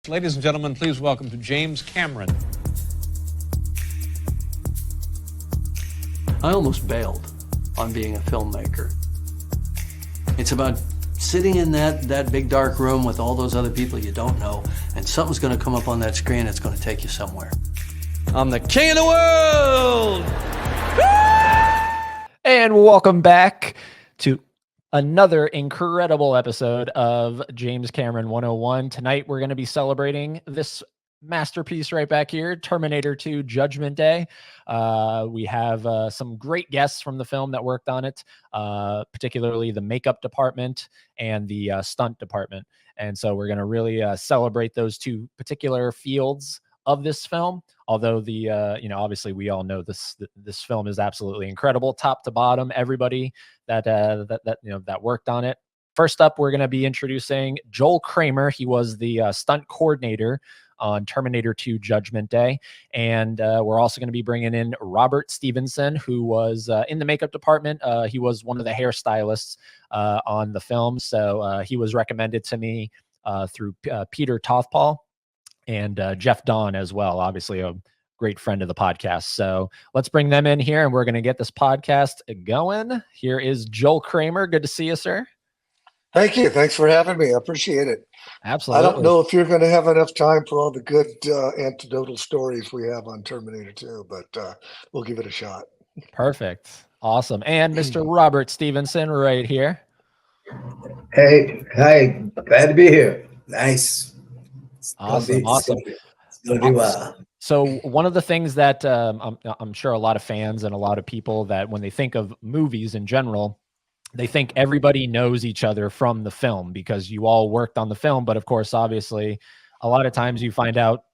Ladies and gentlemen, please welcome to James Cameron. I almost bailed on being a filmmaker. It's about sitting in that big dark room with all those other people you don't know, and something's going to come up on that screen that's going to take you somewhere. I'm the king of the world! And welcome back to another incredible episode of James Cameron 101. Tonight, we're going to be celebrating this masterpiece right back here, Terminator 2 Judgment Day. We have some great guests from the film that worked on it, particularly the makeup department and the stunt department. And so we're going to really celebrate those two particular fields of this film. Although the obviously we all know this film is absolutely incredible, top to bottom. Everybody that worked on it. First up, we're going to be introducing Joel Kramer. He was the stunt coordinator on Terminator 2 Judgment Day. And we're also going to be bringing in Robert Stevenson, who was in the makeup department. He was one of the hairstylists on the film. So he was recommended to me through Peter Tothpaul and Jeff Dawn as well, obviously a great friend of the podcast. So let's bring them in here and we're going to get this podcast going. Here is Joel Kramer. Good to see you, sir. Thank you. Thanks for having me. I appreciate it. Absolutely. I don't know if you're going to have enough time for all the good anecdotal stories we have on Terminator 2, but we'll give it a shot. Perfect. Awesome. And Mr. Robert Stevenson right here. Hey, hi. Glad to be here. Nice. Awesome. Awesome. It's gonna be wild. So one of the things that I'm sure a lot of fans and a lot of people that when they think of movies in general, they think everybody knows each other from the film because you all worked on the film. But of course, obviously, a lot of times you find out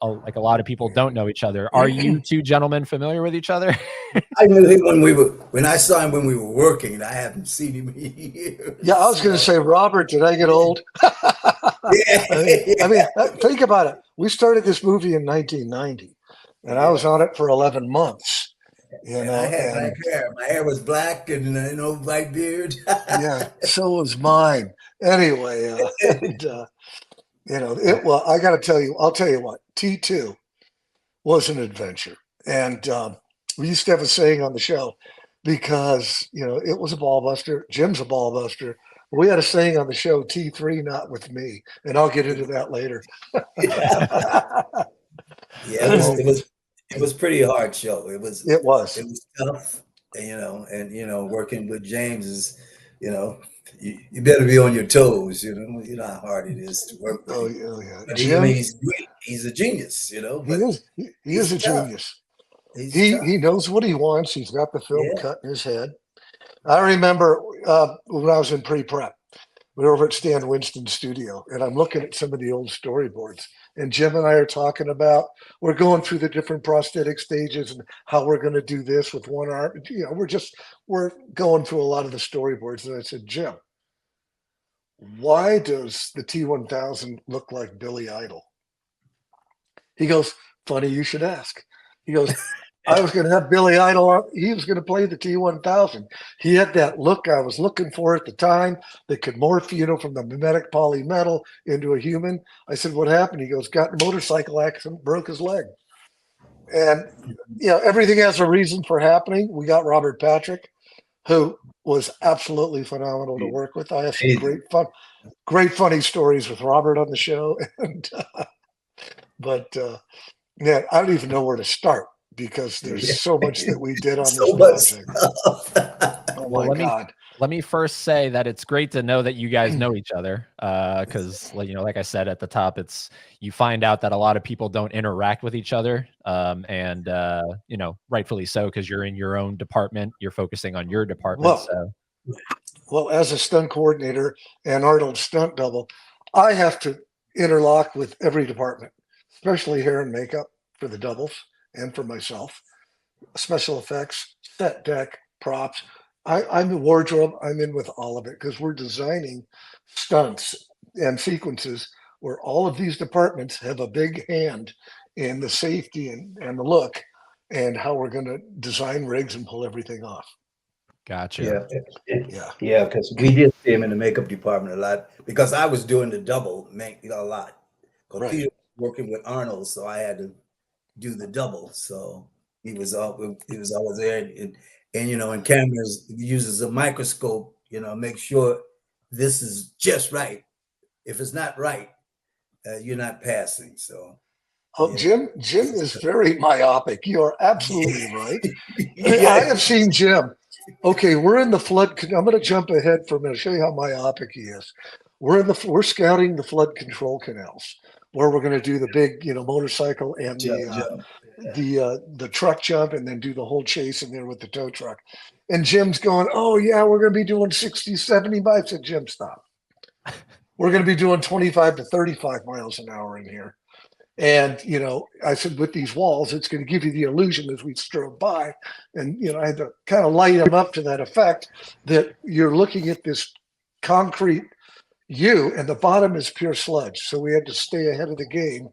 like a lot of people don't know each other. Are you two gentlemen familiar with each other? I knew him when I saw him when we were working, and I haven't seen him in years. Yeah, I was going to say, Robert, did I get old? Yeah. I mean, think about it. We started this movie in 1990, and I was on it for 11 months. You know, I had black hair. My hair was black and no white beard. Yeah, so was mine. Anyway, well, I got to tell you, I'll tell you what, T2 was an adventure. And we used to have a saying on the show because, it was a ball buster. Jim's a ball buster. We had a saying on the show, T3, not with me. And I'll get into that later. Yeah, it was pretty hard show. It was tough, and working with James is, you better be on your toes. You know how hard it is to work with. Oh yeah. But Jim, he's a genius. He is a genius. He's He knows what he wants. He's got the film cut in his head. I remember when I was in pre-prep, we were over at Stan Winston's studio, and I'm looking at some of the old storyboards. And Jim and I are talking about, we're going through the different prosthetic stages and how we're going to do this with one arm. We're going through a lot of the storyboards. And I said, Jim, why does the T-1000 look like Billy Idol? He goes, funny you should ask. He goes, I was going to have Billy Idol on. He was going to play the T-1000. He had that look I was looking for at the time that could morph, from the mimetic polymetal into a human. I said, what happened? He goes, got in a motorcycle accident, broke his leg. And, everything has a reason for happening. We got Robert Patrick, who was absolutely phenomenal to work with. I have some great funny stories with Robert on the show. And, I don't even know where to start, because there's so much that we did on this project. Oh my God. Let me first say that it's great to know that you guys know each other. Because like I said at the top, you find out that a lot of people don't interact with each other. And rightfully so, because you're in your own department, you're focusing on your department. Well, as a stunt coordinator and Arnold's stunt double, I have to interlock with every department, especially hair and makeup for the doubles. And for myself, special effects, set deck, props. I'm in wardrobe. I'm in with all of it because we're designing stunts and sequences where all of these departments have a big hand in the safety and the look and how we're going to design rigs and pull everything off. Gotcha. Yeah, because we did see him in the makeup department a lot because I was doing the double a lot. Because Peter was working with Arnold, so I had to do the double. So he was always there, and you know, and cameras uses a microscope, you know, make sure this is just right. If it's not right, you're not passing. So. Oh, Yeah. Jim is very myopic. You are absolutely right. Yeah. I have seen Jim. Okay, we're in the flood. I'm going to jump ahead for a minute. Show you how myopic he is. We're scouting the flood control canals where we're going to do the big, you know, motorcycle and the truck jump, and then do the whole chase in there with the tow truck. And Jim's going, "Oh yeah, we're going to be doing 60, 70 miles." I said, "Jim, stop. We're going to be doing 25 to 35 miles an hour in here." And, you know, I said, with these walls, it's going to give you the illusion as we drove by. And, you know, I had to kind of light them up to that effect that you're looking at this concrete U and the bottom is pure sludge. So we had to stay ahead of the game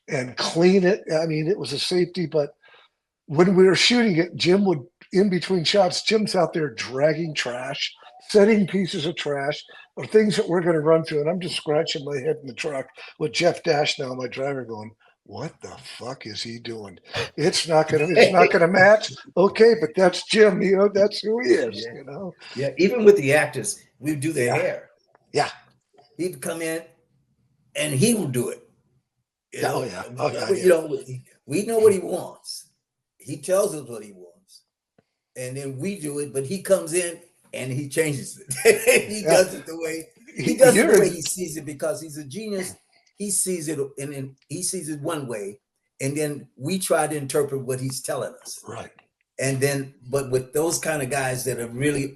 and clean it. I mean, it was a safety, but when we were shooting it, Jim would, in between shots, Jim's out there dragging trash, setting pieces of trash or things that we're going to run through. And I'm just scratching my head in the truck with Jeff Dash now, my driver, going, "What the fuck is he doing? It's not gonna match." Okay, but that's Jim, you know, that's who he is, you know. Yeah, even with the actors, we do their hair. Yeah. He'd come in and he will do it. You know? You know, we know what he wants. He tells us what he wants. And then we do it, but he comes in and he changes it. He does it the way he sees it, because he's a genius. He sees it and he sees it one way, and then we try to interpret what he's telling us. Right. And then, but with those kind of guys that are really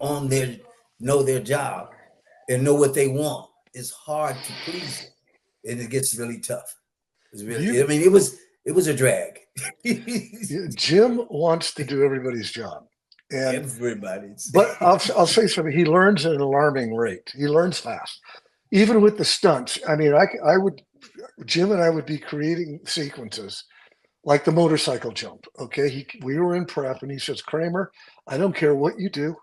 know their job and know what they want, it's hard to please them, and it gets really tough. It's really, I mean, it was a drag. Jim wants to do everybody's job. And everybody's. But I'll say something. He learns at an alarming rate. He learns fast, even with the stunts. I mean, Jim and I would be creating sequences like the motorcycle jump. Okay, we were in prep, and he says, "Kramer, I don't care what you do.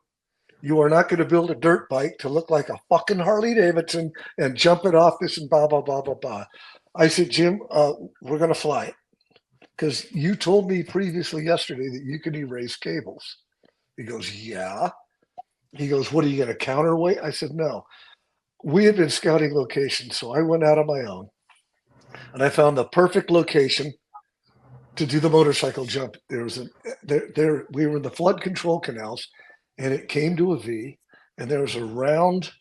You are not going to build a dirt bike to look like a fucking Harley Davidson and jump it off this and blah blah blah blah blah." I said, "Jim, we're going to fly it, because you told me previously yesterday that you could erase cables." He goes, "Yeah." He goes, "What are you going to counterweight?" I said, "No." We had been scouting locations, so I went out on my own, and I found the perfect location to do the motorcycle jump. We were in the flood control canals, and it came to a V, and there was a round,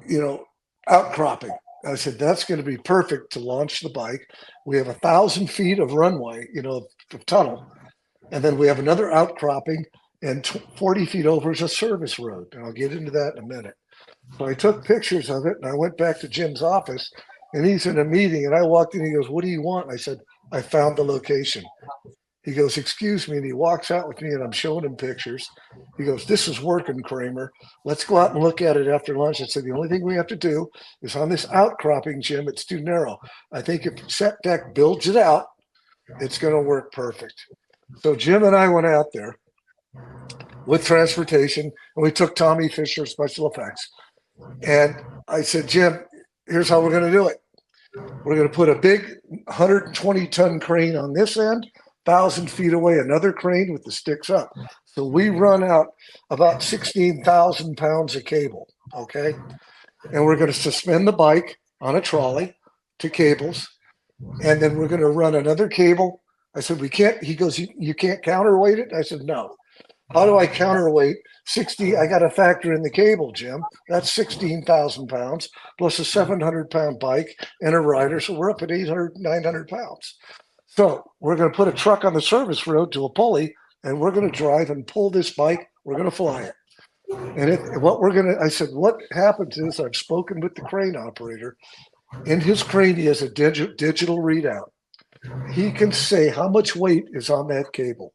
you know, outcropping. I said, "That's going to be perfect to launch the bike. We have 1,000 feet of runway, you know, of tunnel. And then we have another outcropping, and 40 feet over is a service road." And I'll get into that in a minute. So I took pictures of it, and I went back to Jim's office, and he's in a meeting, and I walked in. He goes, "What do you want?" I said, "I found the location." He goes, "Excuse me." And he walks out with me, and I'm showing him pictures. He goes, "This is working, Kramer. Let's go out and look at it after lunch." I said, "The only thing we have to do is on this outcropping, Jim, it's too narrow. I think if Set builds it out, it's going to work perfect." So Jim and I went out there with transportation, and we took Tommy Fisher special effects. And I said, "Jim, here's how we're going to do it. We're going to put a big 120-ton crane on this end, 1,000 feet away, another crane with the sticks up. So we run out about 16,000 pounds of cable, okay? And we're going to suspend the bike on a trolley to cables, and then we're going to run another cable." I said, "We can't." He goes, you can't counterweight it?" I said, "No." "How do I counterweight 60? I got to factor in the cable, Jim. That's 16,000 pounds plus a 700-pound bike and a rider. So we're up at 800, 900 pounds. So we're going to put a truck on the service road to a pulley, and we're going to drive and pull this bike. We're going to fly it." And I said, "What happens is I've spoken with the crane operator. In his crane, he has a digital readout. He can say how much weight is on that cable.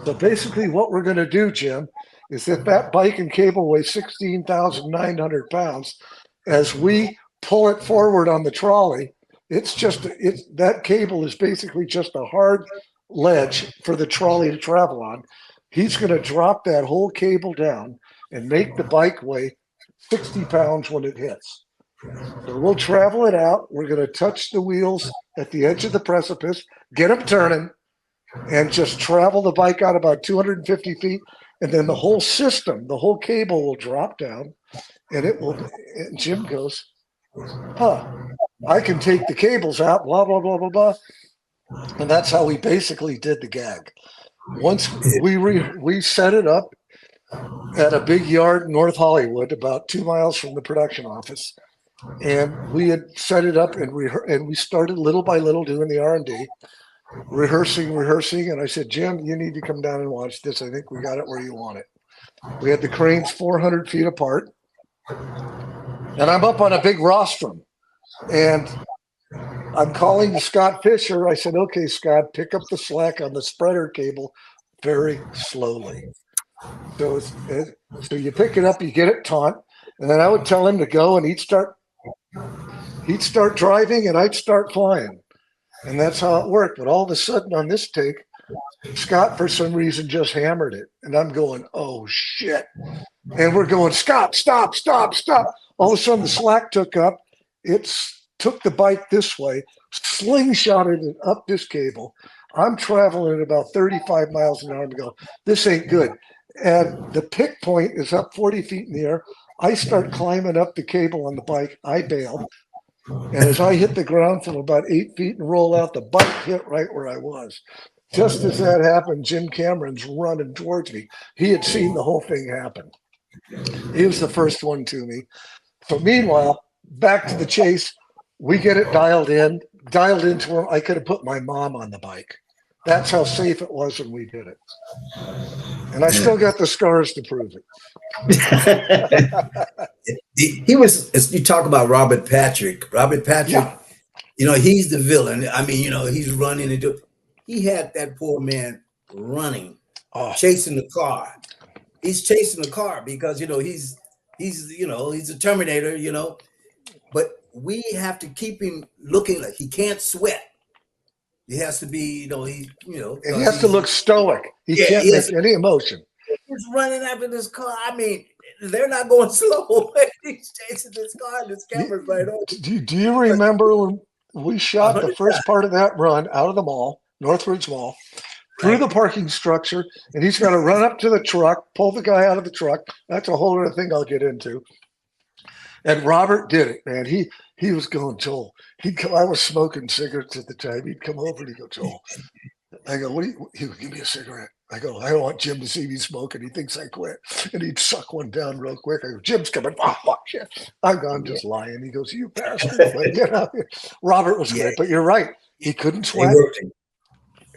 So basically what we're going to do, Jim, is that bike and cable weighs 16,900 pounds. As we pull it forward on the trolley, that cable is basically just a hard ledge for the trolley to travel on. He's going to drop that whole cable down and make the bike weigh 60 pounds when it hits. So we'll travel it out. We're going to touch the wheels at the edge of the precipice, get them turning, and just travel the bike out about 250 feet. And then the whole system, the whole cable will drop down, and it will. And Jim goes, huh, I can take the cables out, blah, blah, blah, blah, blah. And that's how we basically did the gag. Once we set it up at a big yard in North Hollywood, about 2 miles from the production office. And we had set it up, and we started little by little doing the R&D, rehearsing. And I said, Jim, you need to come down and watch this. I think we got it where you want it. We had the cranes 400 feet apart. And I'm up on a big rostrum. And I'm calling to Scott Fisher. I said, okay, Scott, pick up the slack on the spreader cable very slowly. So you pick it up, you get it taut, and then I would tell him to go, and he'd start driving, and I'd start flying. And that's how it worked. But all of a sudden on this take, Scott, for some reason, just hammered it. And I'm going, oh, shit. And we're going, Scott, stop, stop, stop. All of a sudden the slack took up. Took the bike this way, slingshotted it up this cable. I'm traveling at about 35 miles an hour and go, this ain't good. And the pick point is up 40 feet in the air. I start climbing up the cable on the bike. I bailed. And as I hit the ground from about 8 feet and roll out, the bike hit right where I was. Just as that happened, Jim Cameron's running towards me. He had seen the whole thing happen. He was the first one to me. So meanwhile, back to the chase. We get it dialed into where I could have put my mom on the bike. That's how safe it was when we did it. And I still got the scars to prove it. He was, as you talk about Robert Patrick, yeah. You know, he's the villain. I mean, you know, he's running and he had that poor man running, chasing the car. He's chasing the car because, you know, he's a Terminator, you know, but we have to keep him looking like he can't sweat. He has to be, and he has to look stoic. He can't make any emotion. He's running after this car. I mean, they're not going slow. He's chasing this car, and this camera's right on. Do you remember when we shot the first part of that run out of the mall, Northridge Mall, through the parking structure, and he's got to run up to the truck, pull the guy out of the truck. That's a whole other thing I'll get into. And Robert did it, man. He was going, Joel. I was smoking cigarettes at the time. He'd come over and he'd go, Joel. I go, he would give me a cigarette. I go, I don't want Jim to see me smoking. He thinks I quit. And he'd suck one down real quick. I go, Jim's coming. Oh, fuck, shit. I'm just lying. He goes, you bastard. But, you know, Robert was great. But you're right. He couldn't sweat.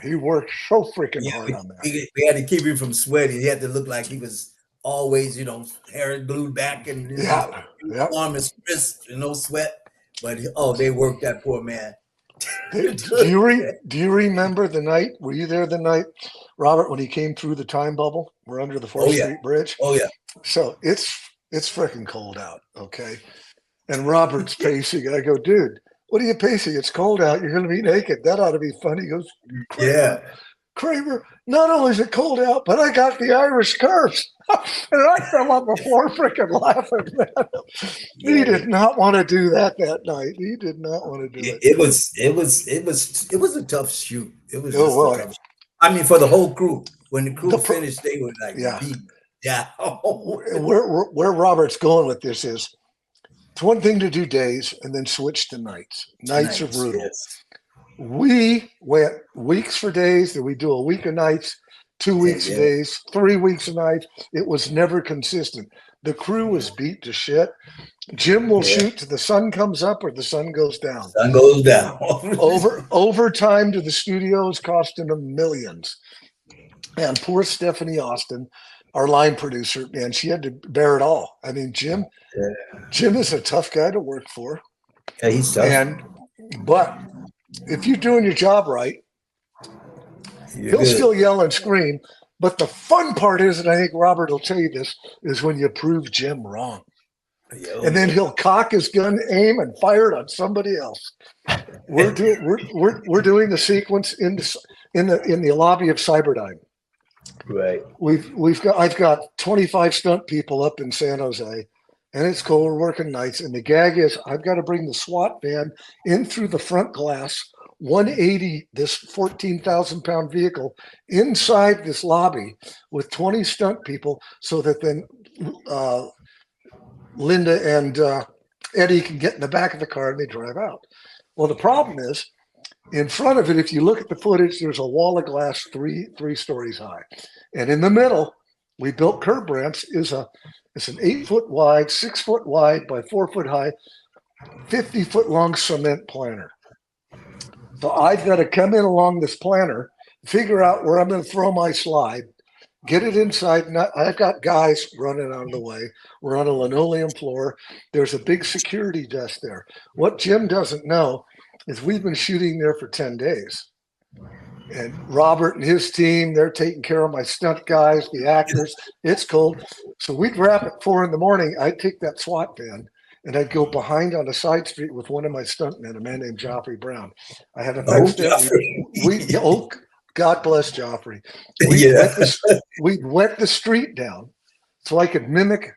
He worked so freaking hard on that. We had to keep him from sweating. He had to look like he was always, hair glued back and arm his wrist, no sweat. But they worked that poor man. Do you remember the night? Were you there the night, Robert, when he came through the time bubble? We're under the 4th Street Bridge. Oh yeah. So it's freaking cold out. Okay. And Robert's pacing. I go, dude, what are you pacing? It's cold out. You're going to be naked. That ought to be fun. He goes, Kramer, not only is it cold out, but I got the Irish curse. And I fell on the floor freaking laughing, man. He did not want to do that night. He did not want to do it. It was a tough shoot. It was tough. I mean, for the whole crew. When the crew finished, they were like, Where Robert's going with this is, it's one thing to do days and then switch to nights. Nights are brutal. Yes. We went weeks for days, then we do a week of nights, 2 weeks of days, 3 weeks of nights. It was never consistent. The crew was beat to shit. Jim will shoot till the sun comes up or the sun goes down. Sun goes down. Overtime to the studios costing them millions. And poor Stephanie Austin, our line producer, man, she had to bear it all. I mean, Jim is a tough guy to work for. Yeah, he's tough. But if you're doing your job right, he'll still yell and scream. But the fun part is, and I think Robert will tell you this, is when you prove Jim wrong. And then he'll cock his gun, aim, and fire it on somebody else. We're doing the sequence in the lobby of Cyberdyne. Right. I've got 25 stunt people up in San Jose, and it's cold. We're working nights. And the gag is I've got to bring the SWAT van in through the front glass, 180, this 14,000-pound vehicle inside this lobby with 20 stunt people so that then Linda and Eddie can get in the back of the car and they drive out. Well, the problem is in front of it, if you look at the footage, there's a wall of glass three stories high. And in the middle, we built curb ramps. It's an 8-foot wide, 6-foot wide by 4-foot high, 50-foot long cement planter. So I've got to come in along this planter, figure out where I'm going to throw my slide, get it inside. I've got guys running out of the way. We're on a linoleum floor. There's a big security desk there. What Jim doesn't know is we've been shooting there for 10 days. And Robert and his team, they're taking care of my stunt guys, the actors. It's cold. So we'd wrap at 4 in the morning. I'd take that SWAT van and I'd go behind on a side street with one of my stuntmen, a man named Joffrey Brown. I had a God bless Joffrey. We'd wet the street down so I could mimic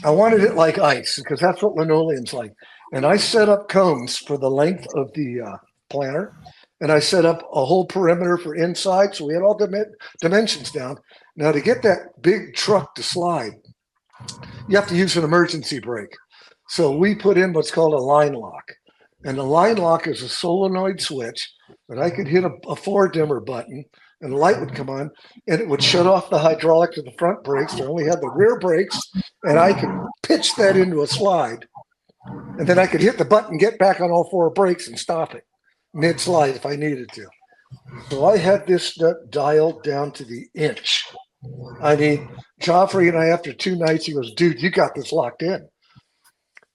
I wanted it like ice because that's what linoleum's like. And I set up cones for the length of the planter. And I set up a whole perimeter for inside. So we had all dimensions down. Now to get that big truck to slide, you have to use an emergency brake. So we put in what's called a line lock. And the line lock is a solenoid switch that I could hit a floor dimmer button and the light would come on and it would shut off the hydraulic to the front brakes. I only had the rear brakes and I could pitch that into a slide. And then I could hit the button, get back on all 4 brakes and stop it mid-slide if I needed to. So I had this dialed down to the inch. I mean, Joffrey and I, after 2 nights, he goes, dude, you got this locked in.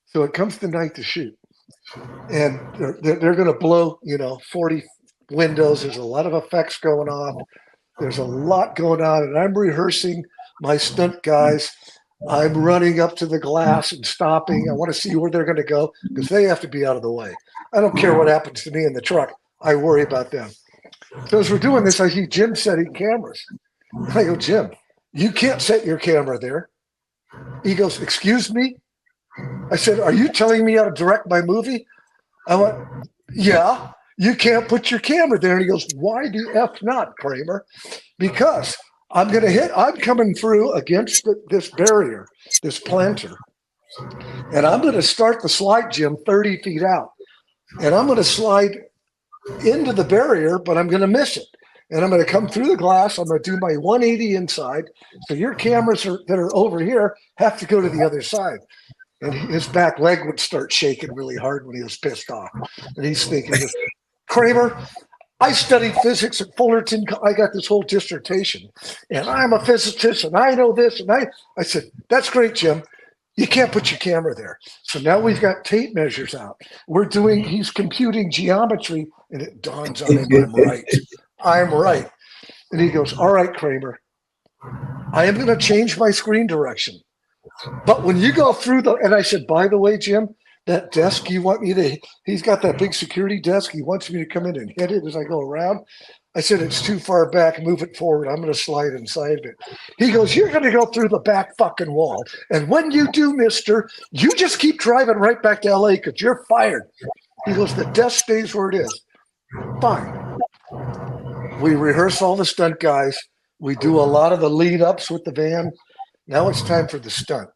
So it comes the night to shoot. And they're going to blow, 40 windows. There's a lot of effects going on. There's a lot going on. And I'm rehearsing my stunt guys. I'm running up to the glass and stopping. I want to see where they're going to go because they have to be out of the way. I don't care what happens to me in the truck. I worry about them. So as we're doing this, I see Jim setting cameras. I go, Jim, you can't set your camera there. He goes, excuse me? I said, are you telling me how to direct my movie? I went, yeah, you can't put your camera there. And he goes, why the F not, Kramer? Because I'm coming through against this barrier, this planter. And I'm going to start the slide, Jim, 30 feet out. And I'm going to slide into the barrier, but I'm going to miss it. And I'm going to come through the glass. I'm going to do my 180 inside. So your cameras that are over here have to go to the other side. And his back leg would start shaking really hard when he was pissed off. And he's thinking, Kramer, I studied physics at Fullerton. I got this whole dissertation. And I'm a physicist, and I know this. And I said, that's great, Jim. You can't put your camera there. So now we've got tape measures out. He's computing geometry, and it dawns on him, I'm right. And he goes, all right, Kramer, I am going to change my screen direction. But when you go through and I said, by the way, Jim, that desk you want me to, he's got that big security desk. He wants me to come in and hit it as I go around. I said, it's too far back, move it forward. I'm going to slide inside of it. He goes, you're going to go through the back fucking wall. And when you do, mister, you just keep driving right back to LA because you're fired. He goes, the desk stays where it is. Fine. We rehearse all the stunt guys. We do a lot of the lead ups with the van. Now it's time for the stunt.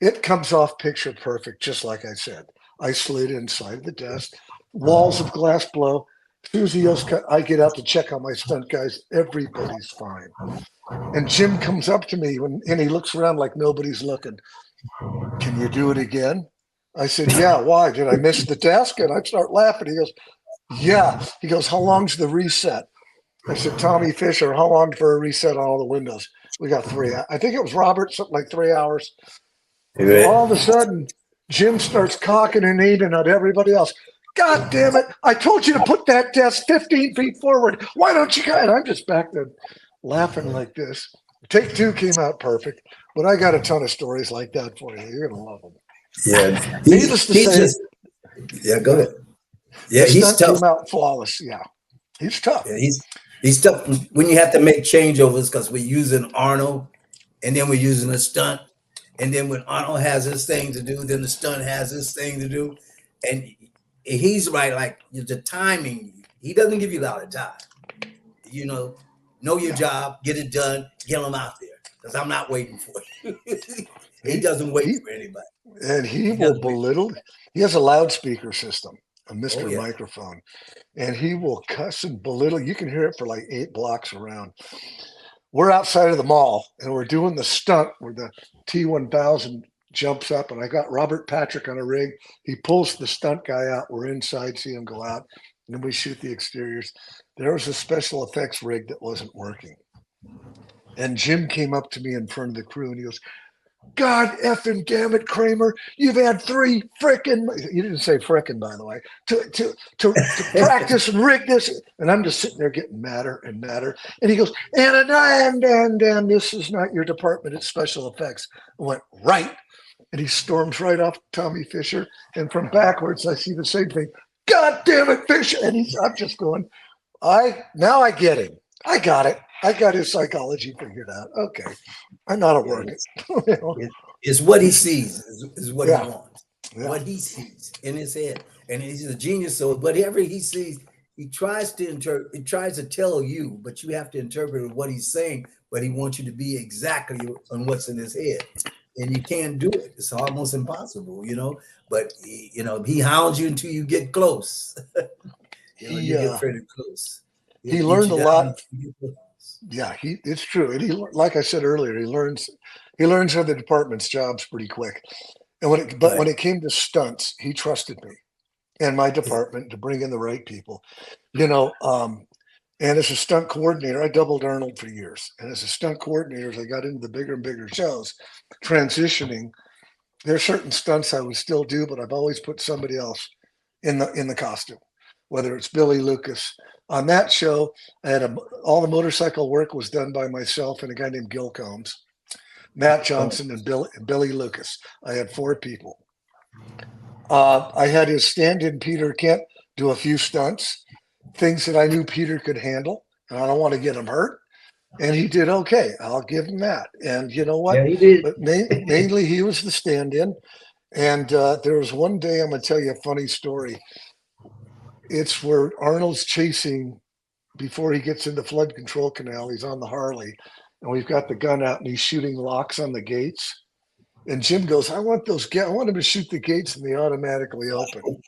It comes off picture perfect, just like I said. I slid inside the desk, walls of glass blow. Susie goes, I get out to check on my stunt guys. Everybody's fine. And Jim comes up to me and he looks around like nobody's looking. Can you do it again? I said, yeah, why? Did I miss the desk? And I start laughing. He goes, yeah. He goes, how long's the reset? I said, Tommy Fisher, how long for a reset on all the windows? We got 3. I think it was Robert, something like 3 hours. Right. All of a sudden, Jim starts cocking and aiming at everybody else. God damn it. I told you to put that desk 15 feet forward. Why don't you go? And I'm just back there laughing like this. Take 2 came out perfect, but I got a ton of stories like that for you. You're going to love them. Yeah. Needless to say. Yeah, go ahead. Yeah, he's tough. Came out flawless. Yeah. He's tough. Yeah, he's tough when you have to make changeovers because we're using Arnold and then we're using a stunt. And then when Arnold has his thing to do, then the stunt has his thing to do. And he's right, like the timing, he doesn't give you a lot of time. You know your job, get it done, get them out there. Because I'm not waiting for you. He doesn't wait for anybody. And he will belittle. He has a loudspeaker system, a Mr. Microphone, and he will cuss and belittle. You can hear it for like 8 blocks around. We're outside of the mall, and we're doing the stunt where the T-1000 jumps up, and I got Robert Patrick on a rig. He pulls the stunt guy out. We're inside, see him go out, and then we shoot the exteriors. There was a special effects rig that wasn't working. And Jim came up to me in front of the crew, and he goes, God effing damn it, Kramer, you've had 3 frickin', you didn't say frickin', by the way, to practice and rig this. And I'm just sitting there getting madder and madder. And he goes, and this is not your department, it's special effects. I went, right. And he storms right off Tommy Fisher. And from backwards, I see the same thing. God damn it, Fisher. And I'm just going, now I get him. I got it. I got his psychology figured out. Okay. I know how to work it. It's what he sees is what he wants. Yeah. What he sees in his head. And he's a genius. So whatever he sees, he tries to tell you, but you have to interpret what he's saying, but he wants you to be exactly on what's in his head. And you can't do it. It's almost impossible, but he hounds you until you get close. You get pretty close. He learned a lot. Yeah, it's true. And like I said earlier, he learns other departments' jobs pretty quick. And when it came to stunts, he trusted me and my department to bring in the right people. And as a stunt coordinator, I doubled Arnold for years. And as a stunt coordinator, as I got into the bigger and bigger shows, transitioning, there are certain stunts I would still do, but I've always put somebody else in the costume, whether it's Billy Lucas. On that show, I had all the motorcycle work was done by myself and a guy named Gil Combs, Matt Johnson, and Billy Lucas. I had 4 people. I had his stand-in Peter Kent do a few stunts, things that I knew Peter could handle, and I don't want to get him hurt. And he did okay. I'll give him that. And you know what? Yeah, he did. But mainly he was the stand-in. And there was one day, I'm going to tell you a funny story. It's where Arnold's chasing before he gets into flood control canal. He's on the Harley, and we've got the gun out, and he's shooting locks on the gates. And Jim goes, I want him to shoot the gates, and they automatically open.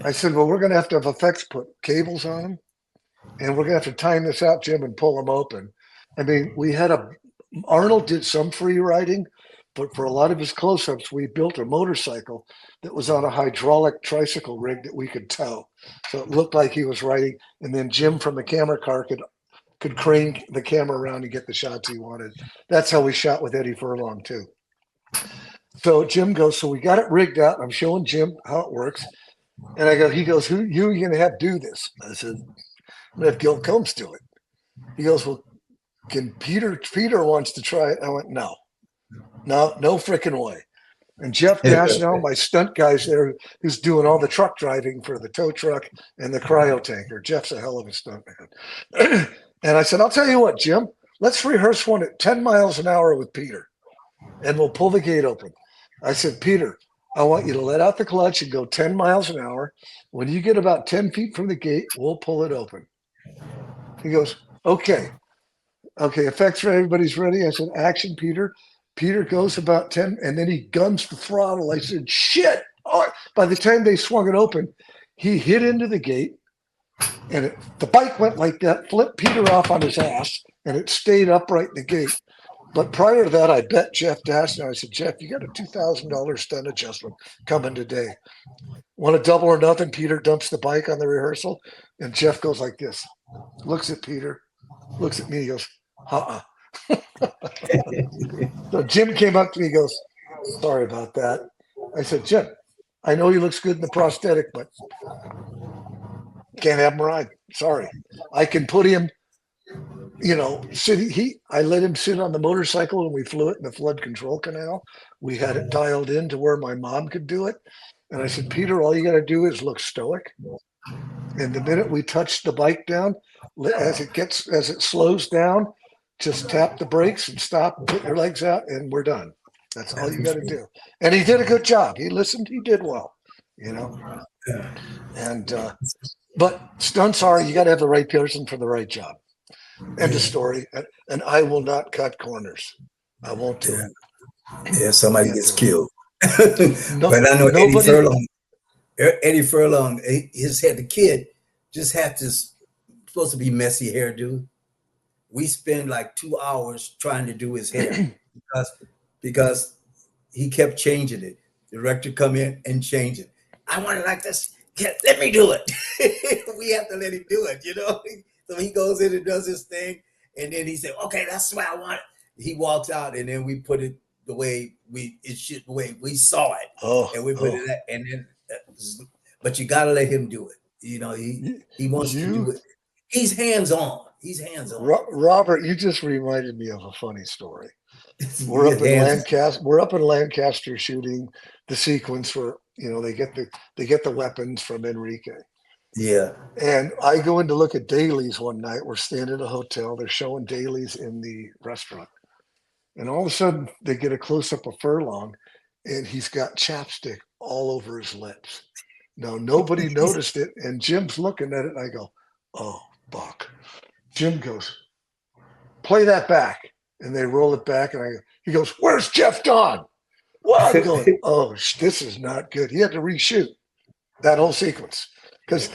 I said, well, we're going to have effects put cables on them, and we're going to have to time this out, Jim, and pull them open. I mean, Arnold did some free riding, but for a lot of his close-ups, we built a motorcycle that was on a hydraulic tricycle rig that we could tow. So it looked like he was riding. And then Jim from the camera car could crane the camera around and get the shots he wanted. That's how we shot with Eddie Furlong too. So Jim goes, so we got it rigged out. I'm showing Jim how it works. And he goes, who are you going to have do this? I said, I'm going to have Gil Combs do it. He goes, well, can Peter wants to try it. I went, no freaking way. And Jeff Dashnell, my stunt guy's there, who's doing all the truck driving for the tow truck and the cryo tanker. Jeff's a hell of a stunt man. And I said, I'll tell you what, Jim, let's rehearse one at 10 miles an hour with Peter, and we'll pull the gate open. I said, Peter, I want you to let out the clutch and go 10 miles an hour. When you get about 10 feet from the gate, we'll pull it open. He goes, okay, effects for everybody's ready. I said, action, Peter. Peter goes about 10, and then he guns the throttle. I said, shit. Oh, by the time they swung it open, he hit into the gate, and the bike went like that, flipped Peter off on his ass, and it stayed upright in the gate. But prior to that, I bet Jeff Dashnell. I said, Jeff, you got a $2,000 stunt adjustment coming today. Want to double or nothing? Peter dumps the bike on the rehearsal, and Jeff goes like this, looks at Peter, looks at me, he goes, So Jim came up to me, he goes, sorry about that. I said, Jim, I know he looks good in the prosthetic, but can't have him ride. Sorry. I can put him, I let him sit on the motorcycle and we flew it in the flood control canal. We had it dialed in to where my mom could do it. And I said, Peter, all you got to do is look stoic. And the minute we touch the bike down, as it slows down, just tap the brakes and stop, put your legs out, and we're done. That's all you got to do. And he did a good job. He listened. He did well, you know. And but stunts are, you got to have the right person for the right job. End of story. And I will not cut corners. I won't do it. Yeah, somebody gets killed. No, but I know nobody. Eddie Furlong, his head, the kid just had this supposed to be messy hairdo. We spent like 2 hours trying to do his hair because he kept changing it. The director come in and change it. I want it like this. Yeah, let me do it. We have to let him do it, you know. So he goes in and does his thing, and then he said, "Okay, that's the way I want it." He walks out, and then we put it the way the way we saw it, and we put it. And then, but you got to let him do it. You know, he wants to do it. He's hands on. He's hands on. Robert, you just reminded me of a funny story. We're up in Lancaster. We're up in Lancaster shooting the sequence where, you know, they get the weapons from Enrique. Yeah. And I go in to look at dailies one night. We're staying at a hotel. They're showing dailies in the restaurant. And all of a sudden they get a close up of Furlong and he's got chapstick all over his lips. Now nobody noticed it. And Jim's looking at it and I go, "Oh, Buck." Jim goes, "Play that back." And they roll it back, and he goes, "Where's Jeff Don?" Well, I'm going, "Oh, this is not good." He had to reshoot that whole sequence because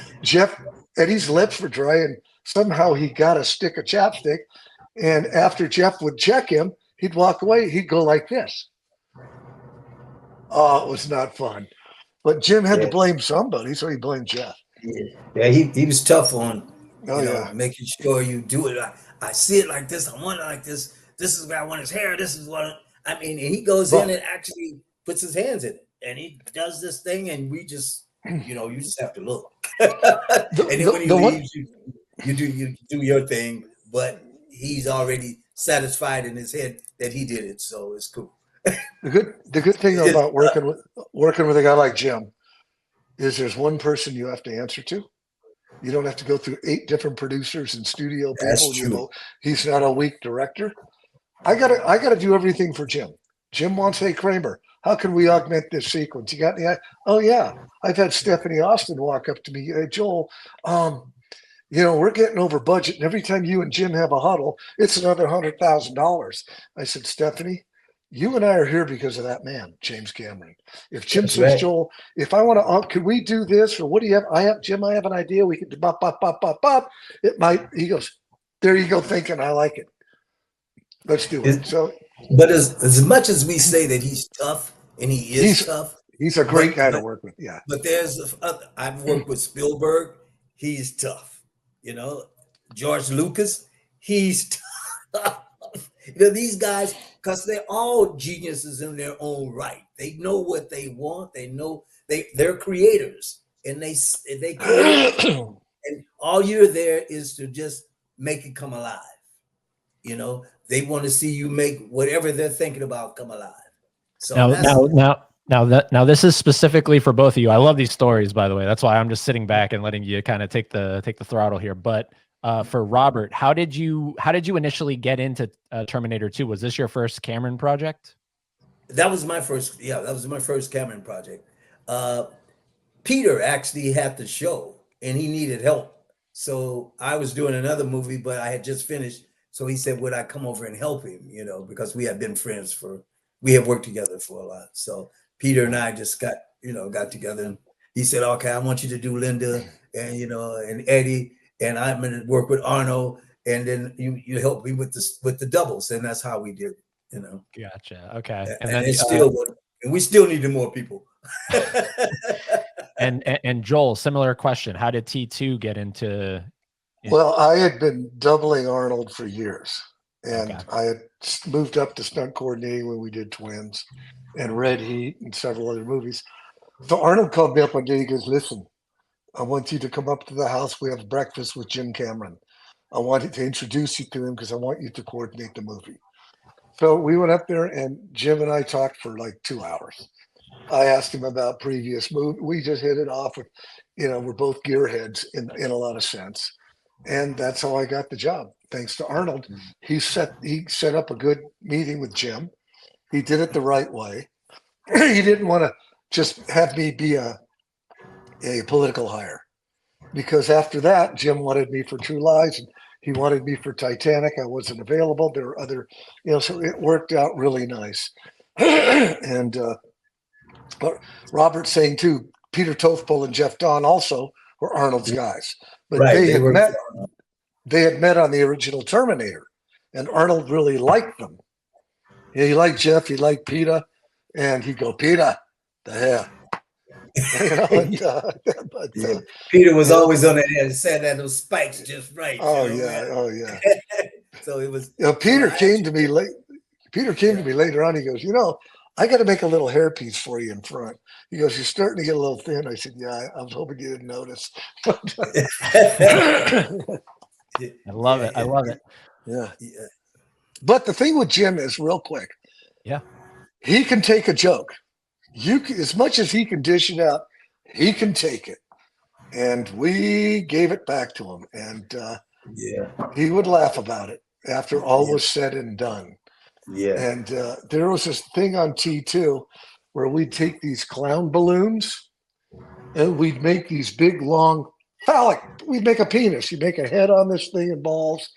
Eddie's lips were dry, and somehow he got a stick of chapstick. And after Jeff would check him, he'd walk away. He'd go like this. Oh, it was not fun. But Jim had to blame somebody, so he blamed Jeff. Yeah, he was tough on making sure you do it. I see it like this. I want it like this. This is where I want his hair. This is what I mean. And he goes in and actually puts his hands in it, and he does this thing, and we just, you know, you just have to look. And then when he leaves, you do your thing, but he's already satisfied in his head that he did it, so it's cool. The good thing about working with a guy like Jim is there's one person you have to answer to. You don't have to go through 8 different producers and studio people. That's true. You know, he's not a weak director. I gotta do everything for Jim. Jim wants, "Hey, Kramer, how can we augment this sequence? You got any?" "Oh yeah, I've had Stephanie Austin walk up to me, "Hey, Joel, you know, we're getting over budget, and every time you and Jim have a huddle, it's another $100,000. I said, "Stephanie, you and I are here because of that man, James Cameron. If Jim says, right, Joel, if I want to, could we do this? Or what do you have? Jim, I have an idea. We could do bop, bop, bop, bop, bop. It might," he goes, "There you go, thinking, I like it. Let's do it." So, but as much as we say that he's tough, and he's tough, he's a great guy to work with. Yeah. But I've worked with Spielberg. He's tough. You know, George Lucas, he's tough. You know, these guys, because they're all geniuses in their own right. They know what they want. They know they're creators, and they create, and all you're there is to just make it come alive. You know, they want to see you make whatever they're thinking about come alive. So now this is specifically for both of you. I love these stories, by the way. That's why I'm just sitting back and letting you kind of take the throttle here. But for Robert, how did you initially get into Terminator 2? Was this your first Cameron project? That was my first. Yeah, that was my first Cameron project. Peter actually had the show, and he needed help. So I was doing another movie, but I had just finished. So he said, "Would I come over and help him?" You know, because we had been friends we had worked together for a lot. So Peter and I just got together, and he said, "Okay, I want you to do Linda and and Eddie, and I'm going to work with Arno, and then you help me with the doubles," and that's how we did it. You know. Gotcha. Okay. And then we still needed more people. and Joel, similar question: how did T2 get into? Well, I had been doubling Arnold for years, and I had moved up to stunt coordinating when we did Twins and Red Heat and several other movies. So Arnold called me up one day. He goes, "Listen, I want you to come up to the house. We have breakfast with Jim Cameron. I wanted to introduce you to him because I want you to coordinate the movie." So we went up there, and Jim and I talked for like 2 hours. I asked him about previous movies. We just hit it off with, we're both gearheads in a lot of sense. And that's how I got the job. Thanks to Arnold. He set up a good meeting with Jim, He did it the right way. He didn't want to just have me be a political hire, because after that, Jim wanted me for True Lies, and he wanted me for Titanic. I wasn't available. There were other, so it worked out really nice. And but Robert's saying too, Peter Tothpole and Jeff Don also were Arnold's guys, but Right, they had met on the original Terminator, and Arnold really liked them. He liked Jeff, he liked Peter, and he'd go, Peter, the hair. Peter was always on that head, saying that those spikes just right. Oh yeah. So it was. Peter came to me late. Peter came to me later on. He goes, I got to make a little hairpiece for you in front. He goes, you're starting to get a little thin. I said, yeah, I was hoping you didn't notice. I love it. I love it. Yeah. But the thing with Jim is, real quick. Yeah. He can take a joke. As much as he can dish it out, he can take it. And we gave it back to him. And he would laugh about it after all was said and done. Yeah. And there was this thing on T2 where we'd take these clown balloons and we'd make these big, long phallic. We'd make a penis. You make a head on this thing and balls,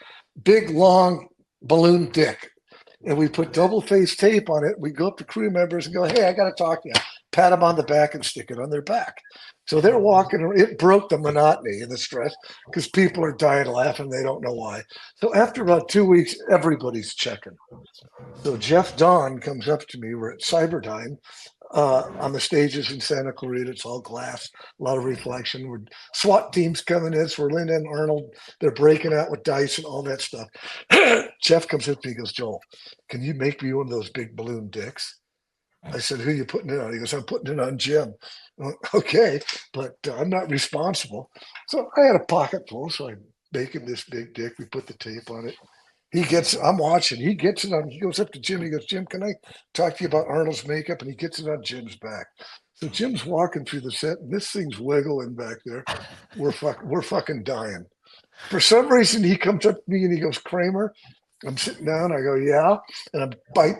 big, long balloon dick. And we put double-faced tape on it. We go up to crew members and go, hey, I got to talk to you. Pat them on the back and stick it on their back. So they're walking. It broke the monotony and the stress because people are dying laughing. They don't know why. So after about 2 weeks, everybody's checking. So Jeff Don comes up to me. We're at Cyberdyne on the stages in Santa Clarita. It's all glass, a lot of reflection. We're SWAT teams coming in. So we're Linda and Arnold. They're breaking out with dice and all that stuff. Jeff comes up to me and goes, Joel, can you make me one of those big balloon dicks? I said, who are you putting it on? He goes, I'm putting it on Jim. I went, okay, but I'm not responsible. So I had a pocket full, so I make him this big dick. We put the tape on it. I'm watching. He gets it on. He goes up to Jim. He goes, Jim, can I talk to you about Arnold's makeup? And he gets it on Jim's back. So Jim's walking through the set, and this thing's wiggling back there. We're fucking dying. For some reason, he comes up to me and he goes, Kramer, I'm sitting down. I go, yeah. And I'm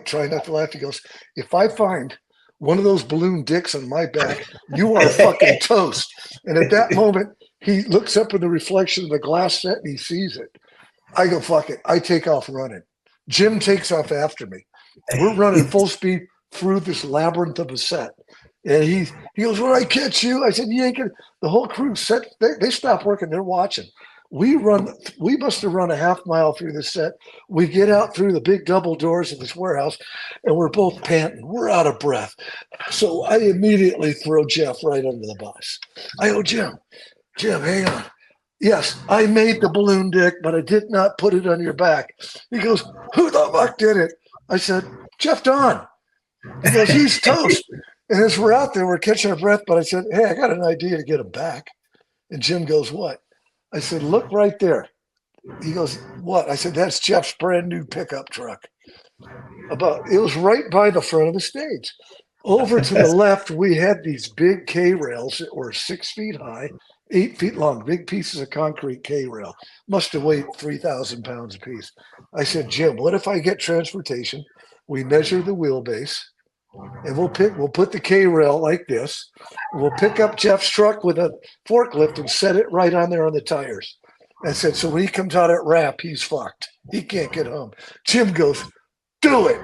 trying not to laugh. He goes, if I find one of those balloon dicks on my back, you are fucking toast. And at that moment, he looks up in the reflection of the glass set and he sees it. I go, fuck it. I take off running. Jim takes off after me. We're running full speed through this labyrinth of a set. And he goes, will I catch you? I said, you ain't gonna. The whole crew set, they stop working. They're watching. We must have run a half mile through the set. We get out through the big double doors of this warehouse and we're both panting. We're out of breath. So I immediately throw Jeff right under the bus. I go, Jim, hang on. Yes, I made the balloon dick, but I did not put it on your back. He goes, who the fuck did it? I said, Jeff Don. He goes, he's toast. And as we're out there, we're catching our breath, but I said, hey, I got an idea to get him back. And Jim goes, what? I said, look right there. He goes, what? I said, that's Jeff's brand new pickup truck. It was right by the front of the stage. Over to the left, we had these big K-rails that were 6 feet high, 8 feet long, big pieces of concrete K-rail. Must have weighed 3,000 pounds a piece. I said, Jim, what if I get transportation? We measure the wheelbase, and we'll put the K-rail like this. We'll pick up Jeff's truck with a forklift and set it right on there on the tires. I said, so when he comes out at wrap, he's fucked. He can't get home. Jim goes, do it.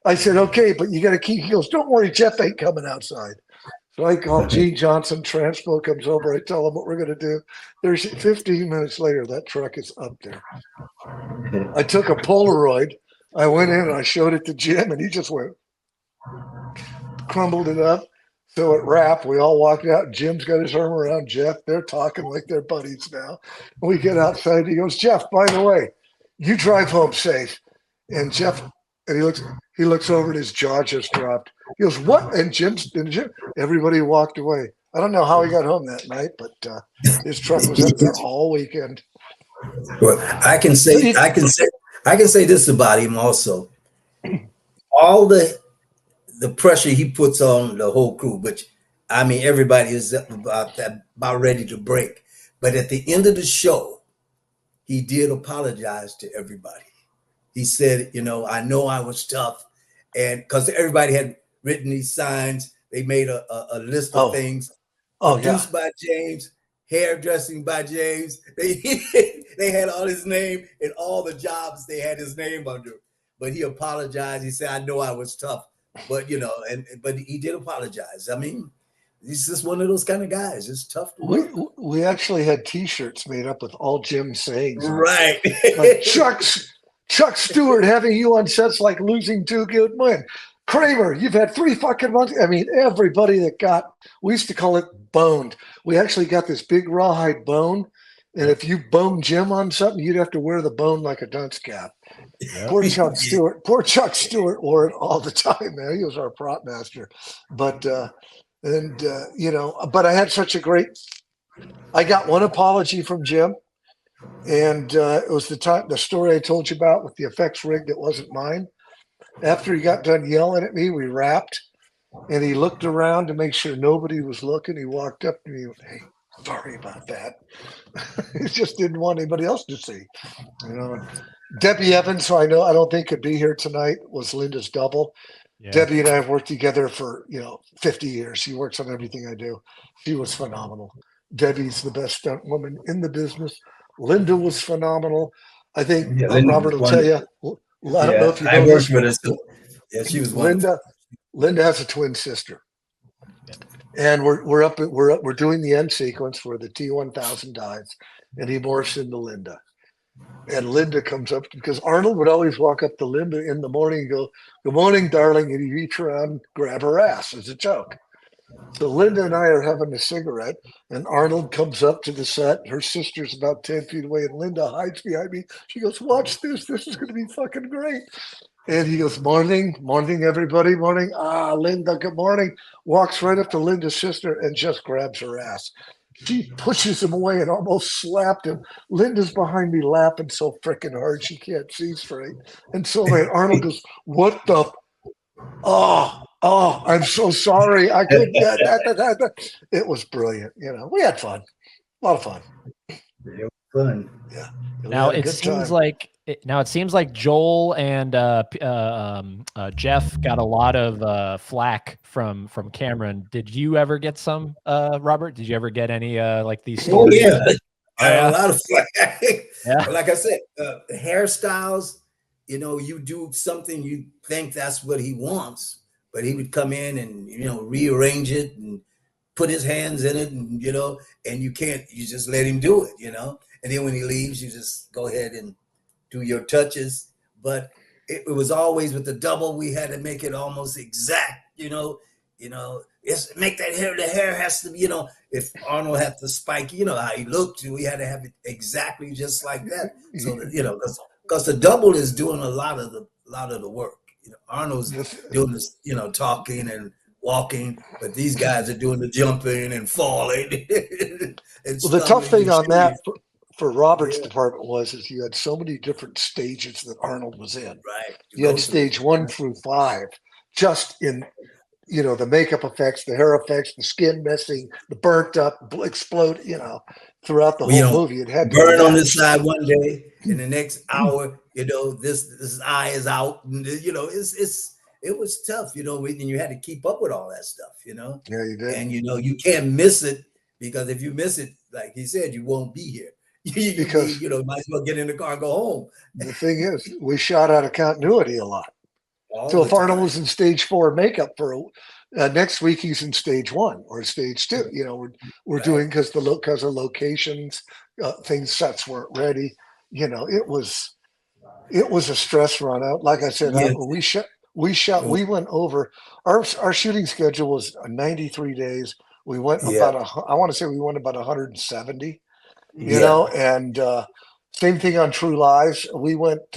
I said, okay, but you got to keep. He goes, don't worry, Jeff ain't coming outside. So I call Gene Johnson. Transpo comes over. I tell him what we're going to do. There's 15 minutes later, that truck is up there. I took a Polaroid. I went in and I showed it to Jim, and he just went, crumbled it up. So at wrap, we all walked out. Jim's got his arm around Jeff. They're talking like they're buddies now. We get outside. He goes, Jeff, by the way, you drive home safe. And Jeff, and he looks over and his jaw just dropped. He goes, what? And Jim, everybody walked away. I don't know how he got home that night, but his truck was up there all weekend. Well, I can say this about him also. All the pressure he puts on the whole crew, which I mean, everybody is about ready to break. But at the end of the show, he did apologize to everybody. He said, I know I was tough. and because everybody had written these signs, they made a list of things. Produced by James, hairdressing by James. They had all his name and all the jobs they had his name under. But he apologized. He said, "I know I was tough, but you know," but he did apologize. I mean, he's just one of those kind of guys. It's tough to work. We actually had T-shirts made up with all Jim's sayings. Right. Like Chuck Stewart having you on sets like losing 2 good men. Kramer, you've had 3 fucking months. I mean, everybody that got, we used to call it boned. We actually got this big rawhide bone. And if you boned Jim on something, you'd have to wear the bone like a dunce cap. Yep. Poor Chuck Stewart wore it all the time, man. He was our prop master. But, you know, but I had such a great, I got one apology from Jim. And it was the story I told you about with the effects rig that wasn't mine. After he got done yelling at me, we wrapped, and he looked around to make sure nobody was looking. He walked up to me and went, "Hey, sorry about that." He just didn't want anybody else to see. You know, Debbie Evans, who I don't think could be here tonight, was Linda's double. Yeah. Debbie and I have worked together for 50 years. She works on everything I do. She was phenomenal. Debbie's the best stunt woman in the business. Linda was phenomenal. I think Robert will tell you. I don't know if you know. I worked with her. So, yeah, she was wonderful. Linda has a twin sister, and we're doing the end sequence where the T-1000 dies, and he morphs into Linda, and Linda comes up because Arnold would always walk up to Linda in the morning and go, "Good morning, darling," and he'd reach around, and grab her ass as a joke. So Linda and I are having a cigarette, and Arnold comes up to the set. Her sister's about 10 feet away, and Linda hides behind me. She goes, "Watch this. This is going to be fucking great." And he goes, "Morning, morning, everybody, morning." Linda, good morning. Walks right up to Linda's sister and just grabs her ass. She pushes him away and almost slapped him. Linda's behind me laughing so freaking hard she can't see straight. And so Arnold goes, "What the? Oh, I'm so sorry. I couldn't get that. It was brilliant. We had fun. A lot of fun. It was fun. Yeah. Now it seems like Joel and Jeff got a lot of flack from Cameron. Did you ever get some, Robert? Did you ever get any like these stories? Oh, yeah. I had a lot of flack. Yeah. Like I said, hairstyles, you do something, you think that's what he wants. But he would come in and, rearrange it and put his hands in it and, and you just let him do it, And then when he leaves, you just go ahead and do your touches. But it was always with the double, we had to make it almost exact, it's make that hair, the hair has to be, if Arnold had to spike, how he looked, we had to have it exactly just like that. So that, because the double is doing a lot of the work. Arnold's doing this, talking and walking, but these guys are doing the jumping and falling. The tough thing on that for Robert's department is you had so many different stages that Arnold was in. Right. You had stage 1 through 5, just in, the makeup effects, the hair effects, the skin messing, the burnt up, explode, throughout the whole movie. It had burn on this side one day, in the next hour, this eye is out, and it was tough, and you had to keep up with all that stuff, Yeah, you did. And you can't miss it, because if you miss it, like he said, you won't be here. Because might as well get in the car and go home. The thing is, we shot out of continuity a lot. So if Arnold was in stage 4 makeup for next week, he's in stage 1 or stage 2. We're doing because of locations, sets weren't ready. It was a stress run out. Like I said, we went over our shooting schedule was 93 days. We went I want to say we went about 170. And same thing on True Lies. We went.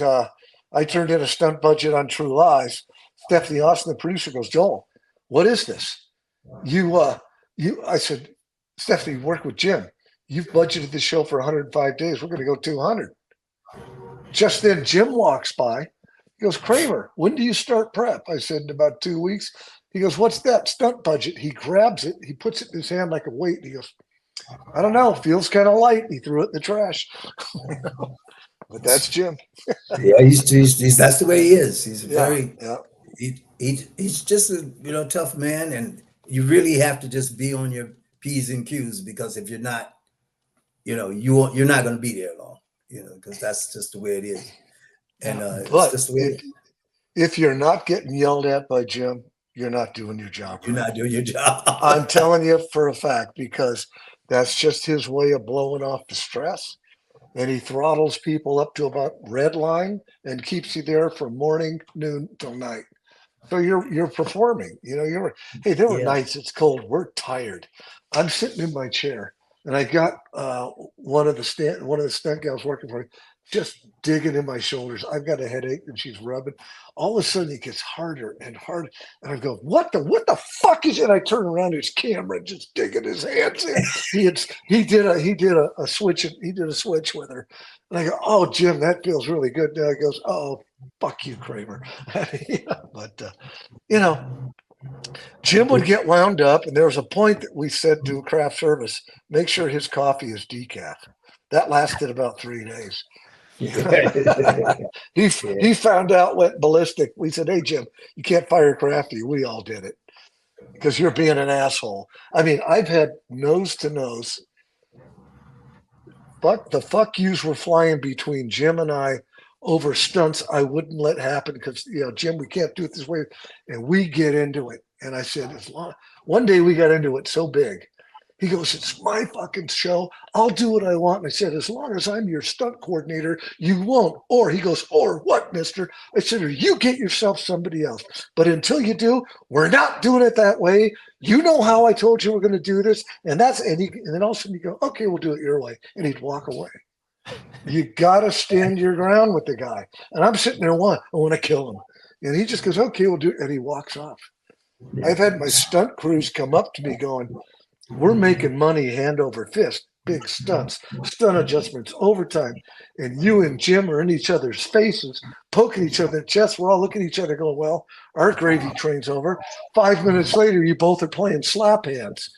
I turned in a stunt budget on True Lies. Stephanie Austin, the producer, goes, "Joel, what is this? I said, "Stephanie, work with Jim. You've budgeted the show for 105 days. We're going to go 200. Just then, Jim walks by. He goes, "Kramer, when do you start prep?" I said, "In about 2 weeks." He goes, "What's that stunt budget?" He grabs it. He puts it in his hand like a weight. He goes, "I don't know. Feels kind of light." He threw it in the trash. But that's Jim. Yeah, he's that's the way he is. He's very he's just a tough man, and you really have to just be on your P's and Q's, because if you're not, you're not going to be there long, because that's just the way it is. And it's just the way it is. If you're not getting yelled at by Jim, you're not doing your job. You're not doing your job. I'm telling you for a fact, because that's just his way of blowing off the stress. And he throttles people up to about red line and keeps you there from morning, noon till night. So you're performing. Hey, there were nights it's cold. We're tired. I'm sitting in my chair, and I got one of the stunt gals working for me just digging in my shoulders. I've got a headache, and she's rubbing. All of a sudden, it gets harder and harder, and I go, "What the fuck is it?" I turn around, there's Cameron just digging his hands in. He did a switch. He did a switch with her, and I go, "Oh, Jim, that feels really good." Now he goes, "Oh, fuck you, Kramer." But Jim would get wound up, and there was a point that we said to craft service, make sure his coffee is decaf. That lasted about 3 days. He found out, went ballistic. We said, "Hey, Jim, you can't fire Crafty." We all did it because you're being an asshole. I mean, I've had nose to nose. But the fuck yous were flying between Jim and I over stunts I wouldn't let happen because, Jim, we can't do it this way. And we get into it. And I said, one day we got into it so big. He goes, "It's my fucking show. I'll do what I want." And I said, "As long as I'm your stunt coordinator, you won't." Or he goes, "Or what, mister?" I said, "You get yourself somebody else. But until you do, we're not doing it that way. You know how I told you we're going to do this." And then all of a sudden you go, "Okay, we'll do it your way." And he'd walk away. You got to stand your ground with the guy. And I'm sitting there, I want to kill him. And he just goes, "Okay, we'll do it." And he walks off. I've had my stunt crews come up to me going, "We're making money hand over fist, big stunts, stunt adjustments, overtime. And you and Jim are in each other's faces, poking each other in the chest. We're all looking at each other going, well, our gravy train's over. 5 minutes later, you both are playing slap hands."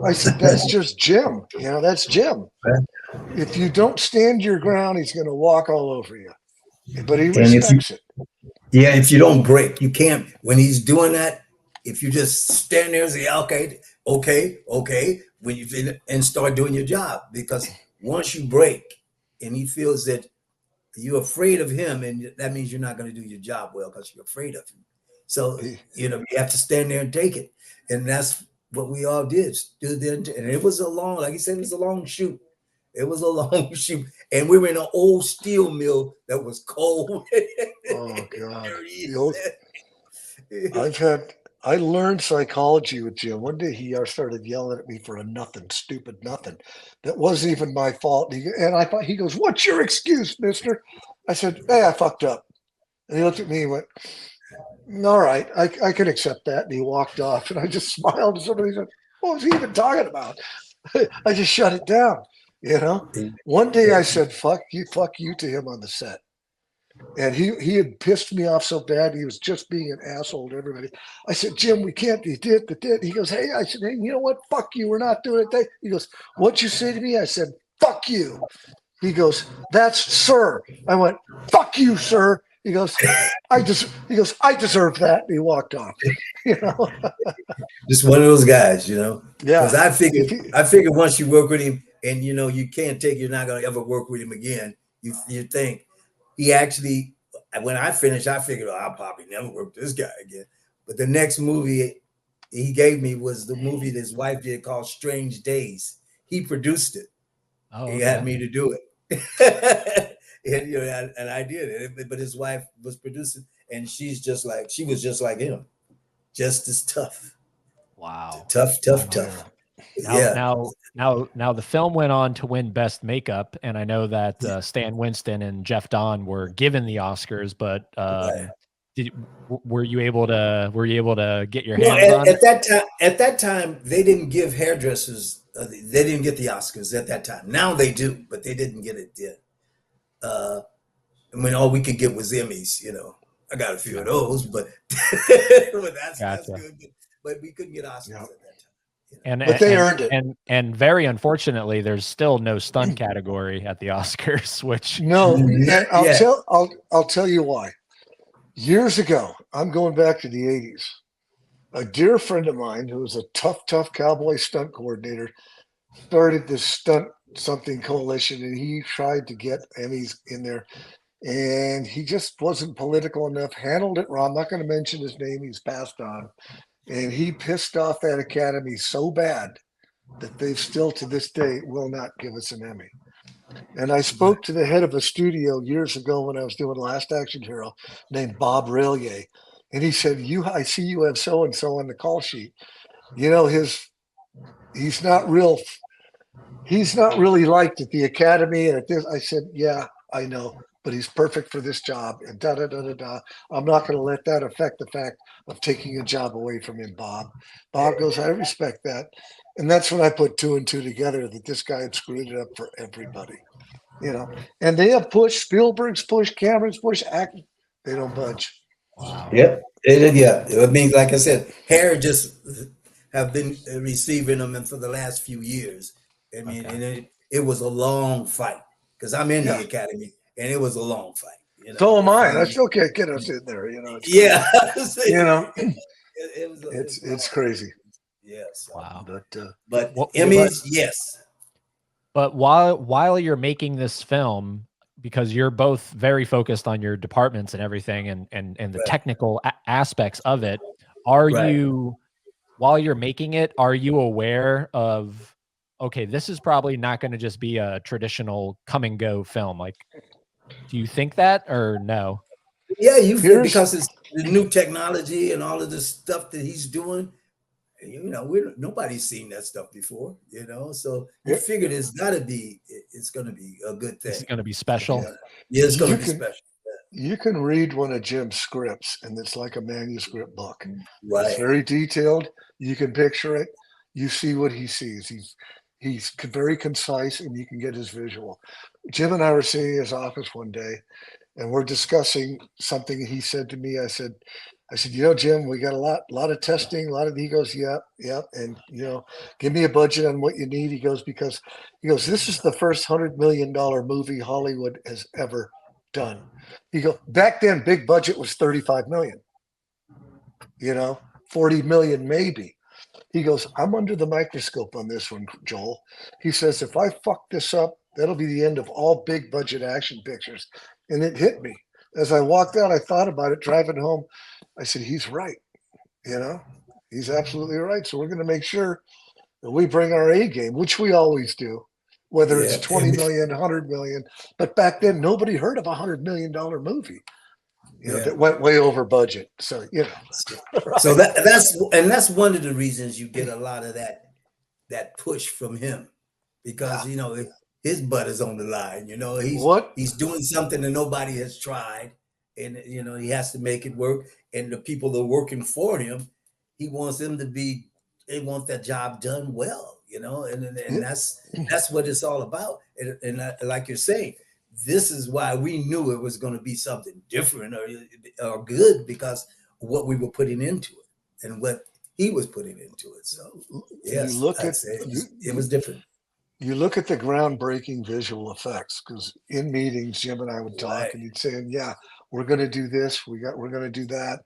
I said, "That's just Jim. That's Jim. If you don't stand your ground, he's going to walk all over you." But he respects it. Yeah, if you don't break, you can't. When he's doing that, if you just stand there and say, okay, when you and start doing your job, because once you break and he feels that you're afraid of him, and that means you're not going to do your job well because you're afraid of him. So, you have to stand there and take it. And that's what we all did. And it was like he said, it was a long shoot. It was a long shoot. And we were in an old steel mill that was cold. Oh, God. I learned psychology with Jim. One day he started yelling at me for a stupid nothing. That wasn't even my fault. He goes, "What's your excuse, mister?" I said, "Hey, I fucked up." And he looked at me and went, "All right, I can accept that." And he walked off. And I just smiled at somebody and said, "What was he even talking about?" I just shut it down. One day I said, fuck you to him on the set. And he had pissed me off so bad. He was just being an asshole to everybody. I said, "Jim, we can't." He did. He goes, "Hey," I said, "Hey, you know what? Fuck you. We're not doing it." He goes, "What'd you say to me?" I said, "Fuck you." He goes, "That's sir." I went, "Fuck you, sir." He goes, I deserve that." And he walked off. Just one of those guys, Yeah. Because I figured once you work with him and you can't you're not gonna ever work with him again. You think he actually, when I finished, I figured, I'll probably never work with this guy again. But the next movie he gave me was the movie that his wife did called Strange Days. He produced it. He had me to do it. And I did it. But his wife was producing, and she was just like him, just as tough. Wow. Tough. Now the film went on to win Best Makeup, and I know that Stan Winston and Jeff Don were given the Oscars, but were you able to get your hands on it? At that time, they didn't give hairdressers. They didn't get the Oscars at that time. Now they do, but they didn't get it then. All we could get was Emmys. I got a few of those, but that's good. But we couldn't get Oscars at that time. But they earned it. And very unfortunately, there's still no stunt category at the Oscars. Which no, I'll tell you why. Years ago, I'm going back to the 80s. A dear friend of mine who was a tough cowboy stunt coordinator started this stunt something coalition, and he tried to get Emmys in there, and he just wasn't political enough, handled it wrong. I'm not going to mention his name, he's passed on. And he pissed off that academy so bad that they still to this day will not give us an Emmy. And I spoke to the head of a studio years ago when I was doing Last Action Hero, named Bob Raylier. And he said, I see you have so and so on the call sheet. You know, he's not really liked at the academy and at this. I said, yeah, I know, but he's perfect for this job. And da da da da da. I'm not going to let that affect the fact of taking a job away from him, Bob. Bob goes, I respect that. And that's when I put two and two together, that this guy had screwed it up for everybody. You know, and they have pushed, Spielberg's pushed, Cameron's pushed, acting. They don't budge. Wow. Yep. Yeah. I mean, like I said, hair just have been receiving them for the last few years. I mean, and it was a long fight because I'm in the academy, and it was a long fight. You know? So am I. I still can't get us in there. You know. You know, it's crazy. Yes. Wow. But Emmys, yes. But while you're making this film, because you're both very focused on your departments and everything, and the technical aspects of it, you, while you're making it, are you aware of, okay, this is probably not going to just be a traditional come and go film? Like, do you think that, or no? Yeah, because it's the new technology and all of this stuff that he's doing. You know, nobody's seen that stuff before, you know, so you figured it's going to be a good thing. It's going to be special. Yeah, it's going to be special. You can read one of Jim's scripts, and it's like a manuscript book. Right. It's very detailed. You can picture it. You see what he sees. He's very concise, and you can get his visual. Jim and I were sitting in his office one day, and we're discussing something. He said to me, I said, you know, Jim, we got a lot of testing, he goes, yeah. And, you know, give me a budget on what you need. He goes, this is the first $100 million movie Hollywood has ever done. He goes, back then, big budget was 35 million, you know, 40 million, maybe. He goes, I'm under the microscope on this one, Joel. He says, if I fuck this up, that'll be the end of all big budget action pictures. And it hit me. As I walked out, I thought about it driving home. I said, he's right. You know, he's absolutely right. So we're going to make sure that we bring our A game, which we always do, whether it's 20 million, 100 million. But back then, nobody heard of $100 million movie, you know, that went way over budget. So, you know, so that's one of the reasons you get a lot of that push from him, because, you know, his butt is on the line. You know, he's doing something that nobody has tried. And, you know, he has to make it work. And the people that are working for him, he wants them they want that job done well, you know, and that's what it's all about. And like you're saying, this is why we knew it was going to be something different or good, because of what we were putting into it and what he was putting into it. So, yes, it was different. You look at the groundbreaking visual effects, because in meetings, Jim and I would talk, and he'd say, yeah, we're going to do this. We're going to do that.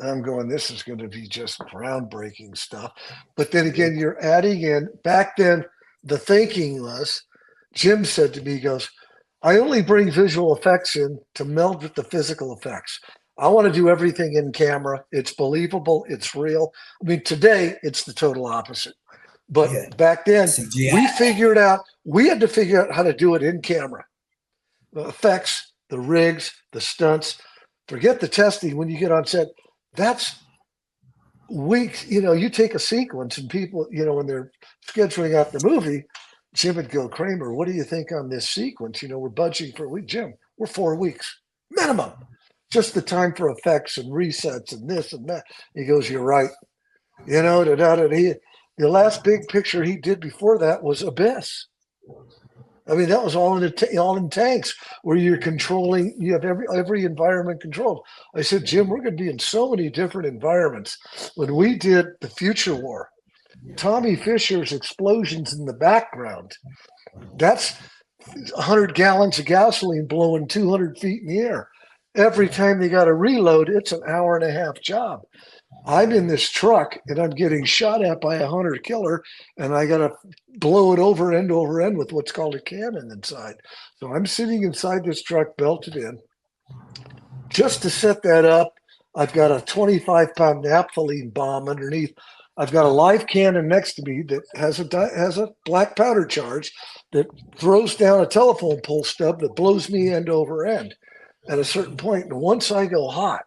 And I'm going, this is going to be just groundbreaking stuff. But then again, you're adding in, back then, the thinking was, Jim said to me, he goes, I only bring visual effects in to meld with the physical effects. I want to do everything in camera. It's believable. It's real. I mean, today, it's the total opposite. But back then, we had to figure out how to do it in camera. The effects, the rigs, the stunts, forget the testing when you get on set. That's weeks. You know, you take a sequence and people, you know, when they're scheduling out the movie, Jim would go, Kramer, what do you think on this sequence? You know, we're budgeting for a week. Jim, we're 4 weeks minimum. Just the time for effects and resets and this and that. He goes, you're right. You know, the last big picture he did before that was Abyss. I mean, that was all in tanks where you're controlling. You have every environment controlled. I said, Jim, we're going to be in so many different environments. When we did the Future War, Tommy Fisher's explosions in the background, that's 100 gallons of gasoline blowing 200 feet in the air. Every time they got to reload, it's an hour and a half job. I'm in this truck and I'm getting shot at by a hunter killer, and I got to blow it over end with what's called a cannon inside. So I'm sitting inside this truck belted in. Just to set that up, I've got a 25-pound naphthalene bomb underneath. I've got a live cannon next to me that has a black powder charge that throws down a telephone pole stub that blows me end over end at a certain point. And once I go hot,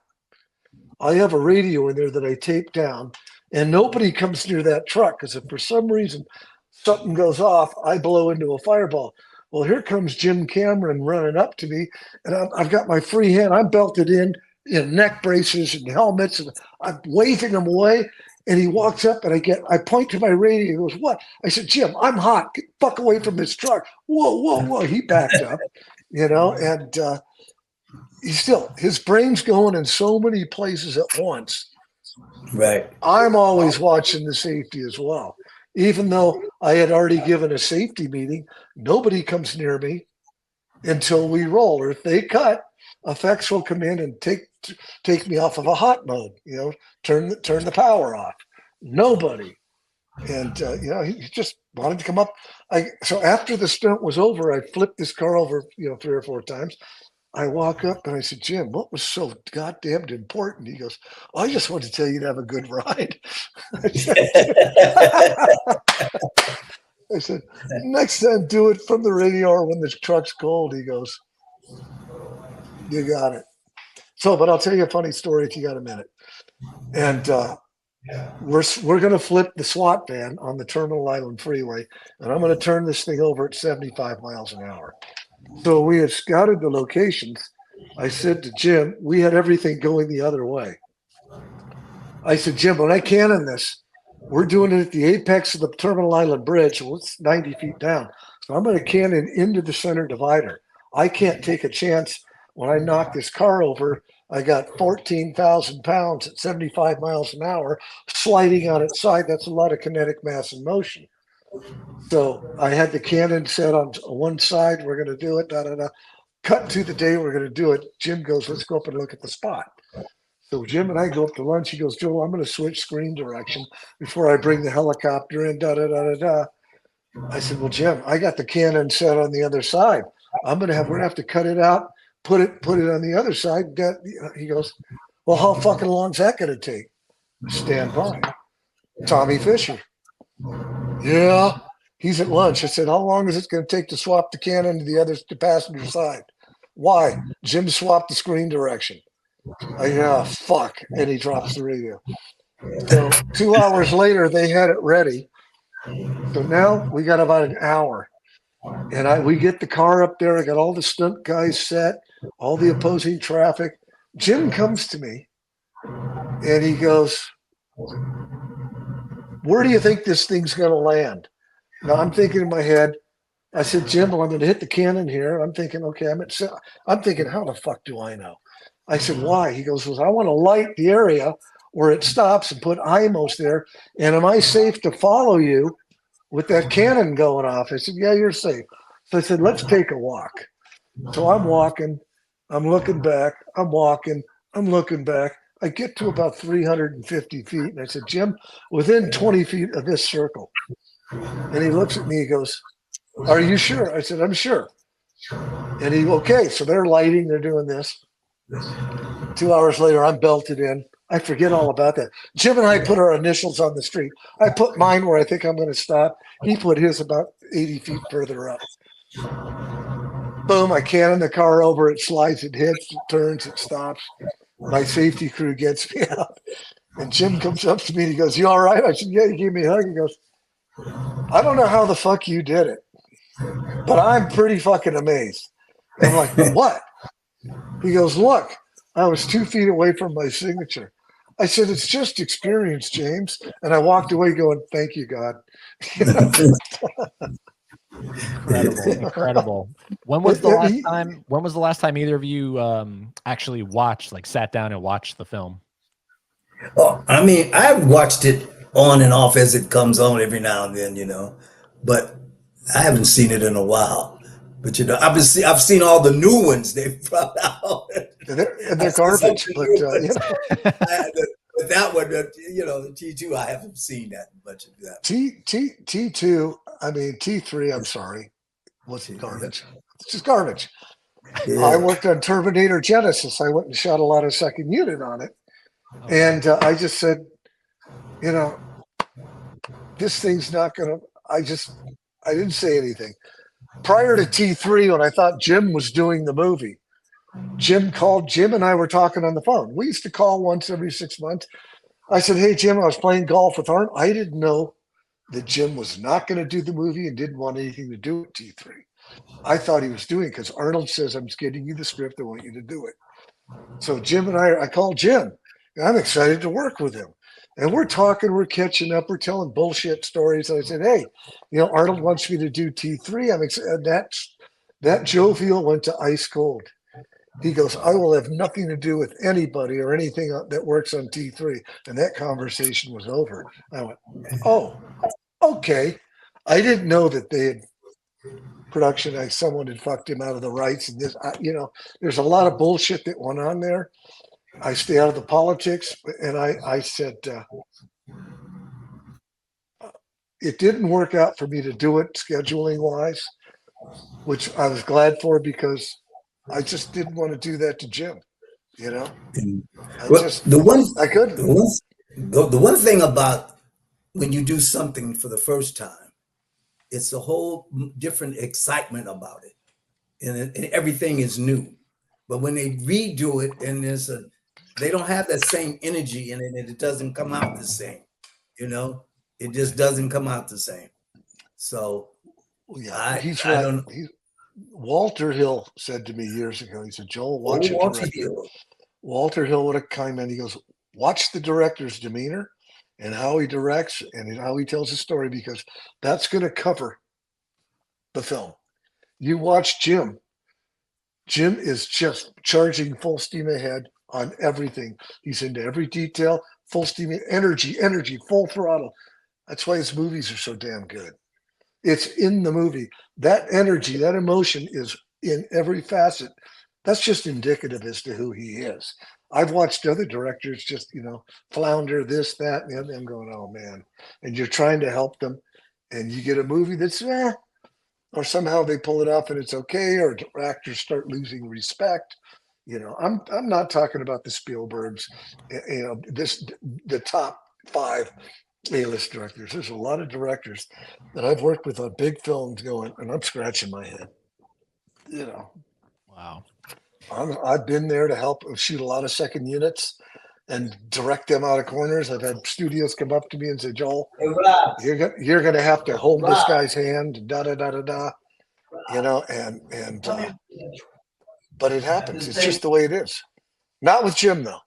I have a radio in there that I tape down, and nobody comes near that truck because if for some reason something goes off, I blow into a fireball. Well, here comes Jim Cameron running up to me, and I've got my free hand. I'm belted in neck braces and helmets, and I'm waving him away. And he walks up, and I point to my radio. He goes, "What?" I said, "Jim, I'm hot. Get the fuck away from this truck." Whoa, whoa, whoa. He backed up, and his brain's going in so many places at once. Right. I'm always watching the safety as well. Even though I had already given a safety meeting, nobody comes near me until we roll. Or if they cut, effects will come in and take me off of a hot mode, turn the power off. Nobody. And, he just wanted to come up. So after the stunt was over, I flipped this car over, 3 or 4 times. I walk up and I said, "Jim, what was so goddamn important?" He goes, "I just wanted to tell you to have a good ride." I said, "Next time, do it from the radio or when the truck's cold." He goes, "You got it." So, but I'll tell you a funny story if you got a minute. And we're going to flip the SWAT van on the Terminal Island Freeway, and I'm going to turn this thing over at 75 miles an hour. So we had scouted the locations. I said to Jim, we had everything going the other way. I said, "Jim, when I cannon this, we're doing it at the apex of the Terminal Island Bridge. Well, it's 90 feet down. So I'm going to cannon into the center divider. I can't take a chance when I knock this car over. I got 14,000 pounds at 75 miles an hour sliding on its side. That's a lot of kinetic mass in motion. So I had the cannon set on one side. We're going to do it. Cut to the day we're going to do it. Jim goes, "Let's go up and look at the spot." So Jim and I go up to lunch. He goes, "Joel, I'm going to switch screen direction before I bring the helicopter in." I said, "Well, Jim, I got the cannon set on the other side. We're going to have to cut it out, put it on the other side." He goes, "Well, how fucking long is that going to take?" Stand by. Tommy Fisher. "Yeah." He's at lunch. I said, "How long is it going to take to swap the cannon to the passenger side?" "Why?" "Jim swapped the screen direction." "Yeah, fuck." And he drops the radio. So 2 hours later, they had it ready. So now we got about an hour. And we get the car up there. I got all the stunt guys set, all the opposing traffic. Jim comes to me and he goes, "Where do you think this thing's going to land?" Now I'm thinking in my head, I said, "Jim, well, I'm going to hit the cannon here." I'm thinking, okay, I'm thinking, how the fuck do I know? I said, "Why?" He goes, "Well, I want to light the area where it stops and put IMOs there. And am I safe to follow you with that cannon going off?" I said, "Yeah, you're safe." So I said, "Let's take a walk." So I'm walking, I'm looking back, I'm walking, I'm looking back. I get to about 350 feet. And I said, "Jim, within 20 feet of this circle." And he looks at me, he goes, "Are you sure?" I said, "I'm sure." And okay, so they're lighting, they're doing this. 2 hours later, I'm belted in. I forget all about that. Jim and I put our initials on the street. I put mine where I think I'm going to stop. He put his about 80 feet further up. Boom, I cannon the car over. It slides, it hits, it turns, it stops. My safety crew gets me out. And Jim comes up to me and he goes, "You all right?" I said, "Yeah." He gave me a hug. He goes, "I don't know how the fuck you did it, but I'm pretty fucking amazed." And I'm like, "What?" He goes, "Look, I was 2 feet away from my signature." I said, "It's just experience, James." And I walked away going, "Thank you, God." Incredible. When was the last time either of you actually sat down and watched the film? Oh, I mean, I've watched it on and off as it comes on every now and then, but I haven't seen it in a while. But I've seen all the new ones they've brought out. And they're garbage. But but that one, T2, I haven't seen that much of that. T2, I mean T3. I'm sorry, was garbage. It's just garbage. Yeah. I worked on Terminator Genesis. I went and shot a lot of second unit on it, and I just said, this thing's not gonna. I didn't say anything. Prior to T3, when I thought Jim was doing the movie, Jim and I were talking on the phone. We used to call once every 6 months. I said, hey, Jim, I was playing golf with Arnold. I didn't know that Jim was not going to do the movie and didn't want anything to do with T3. I thought he was doing it because Arnold says, I'm just getting you the script. I want you to do it. So Jim and I called Jim. And I'm excited to work with him. And we're talking, we're catching up, we're telling bullshit stories. And I said, hey, Arnold wants me to do T3. I'm excited. That jovial went to ice cold. He goes, I will have nothing to do with anybody or anything that works on T3. And that conversation was over. I went, oh, okay. I didn't know that they had production. Someone had fucked him out of the rights. And this, there's a lot of bullshit that went on there. I stay out of the politics, and I said it didn't work out for me to do it scheduling wise, which I was glad for because I just didn't want to do that to Jim. The one thing about when you do something for the first time, it's a whole different excitement about it, and everything is new. But when they redo it, and they don't have that same energy in it, and it doesn't come out the same. It just doesn't come out the same. So, yeah, he's right. Walter Hill said to me years ago, he said, Joel, watch it. Walter Hill would have come in. He goes, watch the director's demeanor and how he directs and how he tells the story, because that's going to cover the film. You watch Jim. Jim is just charging full steam ahead on everything. He's into every detail, full steam, energy, full throttle. That's why his movies are so damn good. It's in the movie. That energy, that emotion is in every facet. That's just indicative as to who he is. I've watched other directors just, flounder this, that, and the other. I'm going, oh man. And you're trying to help them, and you get a movie that's or somehow they pull it off and it's okay, or actors start losing respect. I'm not talking about the Spielbergs, the top 5 A-list directors. There's a lot of directors that I've worked with on big films going, and I'm scratching my head. Wow. I've been there to help shoot a lot of second units and direct them out of corners. I've had studios come up to me and say, Joel, you're going to have to hold this guy's hand, but it happens. It's just the way it is. Not with Jim, though.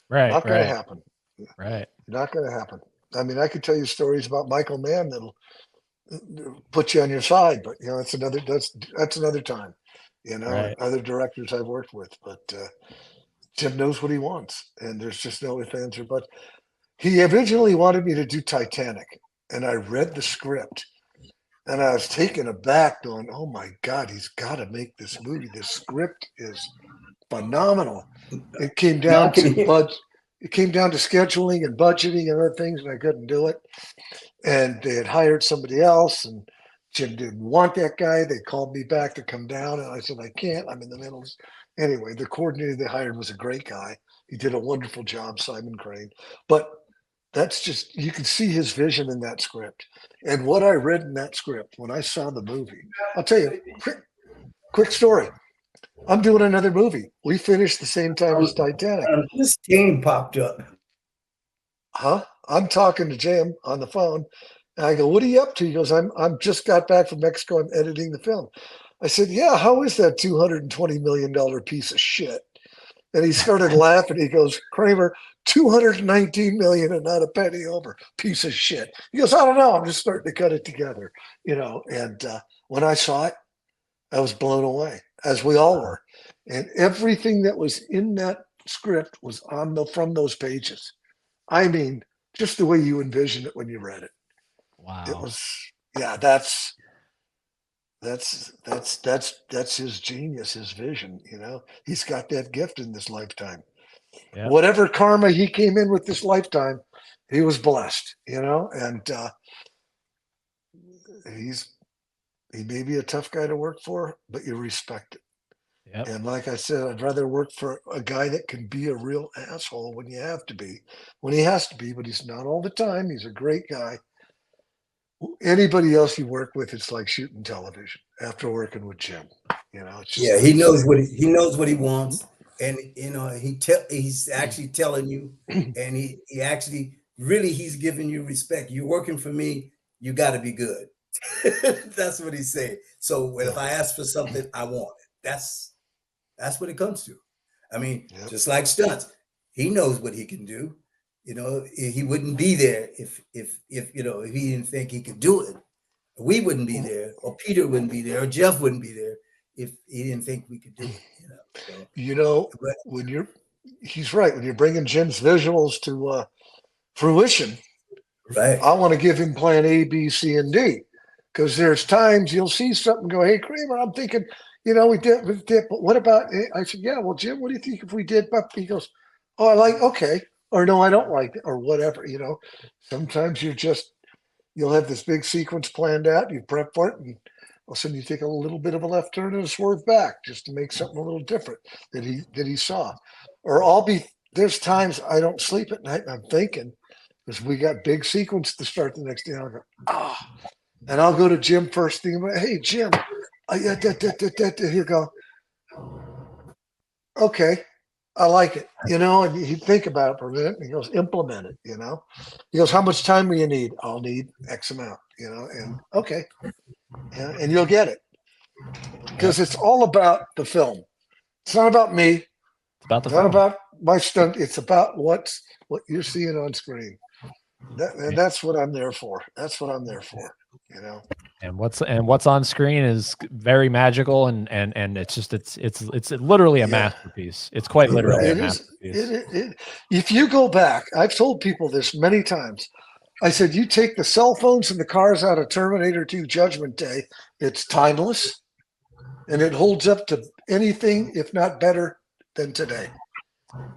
Right. Not going to happen. Right. Not going to happen. I mean, I could tell you stories about Michael Mann that'll put you on your side, but that's another time. Right. Other directors I've worked with, but Jim knows what he wants, and there's just no ifs, ands, or buts. He originally wanted me to do Titanic, and I read the script, and I was taken aback, going, "Oh my God, he's got to make this movie. This script is phenomenal." It came down to scheduling and budgeting and other things, and I couldn't do it. And they had hired somebody else, and Jim didn't want that guy. They called me back to come down, and I said, I can't. I'm in the middle. Anyway, the coordinator they hired was a great guy. He did a wonderful job, Simon Crane. But that's just, you can see his vision in that script. And what I read in that script when I saw the movie, I'll tell you, quick story. I'm doing another movie. We finished the same time as Titanic. This game popped up. Huh? I'm talking to Jim on the phone, and I go, "What are you up to?" He goes, "I'm just got back from Mexico. I'm editing the film." I said, "Yeah, how is that $220 million piece of shit?" And he started laughing. He goes, "Kramer, 219 million and not a penny over. Piece of shit." He goes, "I don't know. I'm just starting to cut it together, And when I saw it, I was blown away, as we all were. And everything that was in that script was from those pages. I mean, just the way you envisioned it when you read it. Wow. It was, that's his genius, his vision. You know, he's got that gift in this lifetime. Yep. Whatever karma he came in with this lifetime, he was blessed. You know, and he may be a tough guy to work for, but you respect it. Yep. And like I said, I'd rather work for a guy that can be a real asshole when you have to be, when he has to be, but he's not all the time. He's a great guy. Anybody else you work with, it's like shooting television after working with Jim. You know, it's just Yeah, he knows what he wants, and you know he's actually telling you, and he actually really he's giving you respect. You're working for me, you got to be good. That's what he's saying. So if I ask for something, I want it. That's what it comes to. I mean, just like stunts, he knows what he can do. You know, he wouldn't be there if you know if he didn't think he could do it. We wouldn't be there, or Peter wouldn't be there, or Jeff wouldn't be there if he didn't think we could do it. You know, so, you know when he's right. When you're bringing Jim's visuals to fruition, right? I want to give him plan A, B, C, and D, because there's times you'll see something go, hey Kramer, I'm thinking, you know, we did, but what about? I said, yeah, well, Jim, what do you think if we did? But he goes, oh, I like, okay, or no, I don't like it, or whatever. You know, sometimes you'll have this big sequence planned out, you prep for it, and all of a sudden you take a little bit of a left turn and a swerve back just to make something a little different that he saw. Or there's times I don't sleep at night and I'm thinking, because we got big sequence to start the next day. I'll go, and I'll go to Jim first thing. Hey Jim, he'll go, okay, I like it, you know, and he'd think about it for a minute and he goes, implement it, you know. He goes, how much time do you need? I'll need X amount, you know, and okay. Yeah, and you'll get it. Because it's all about the film. It's not about me. It's about the film. Not film. about my stunt. It's about what you're seeing on screen. That's what I'm there for. That's what I'm there for, you know. And what's on screen is very magical, and it's literally a masterpiece. It's quite literally a masterpiece. If you go back, I've told people this many times. I said, you take the cell phones and the cars out of Terminator 2 Judgment Day, it's timeless, and it holds up to anything, if not better, than today.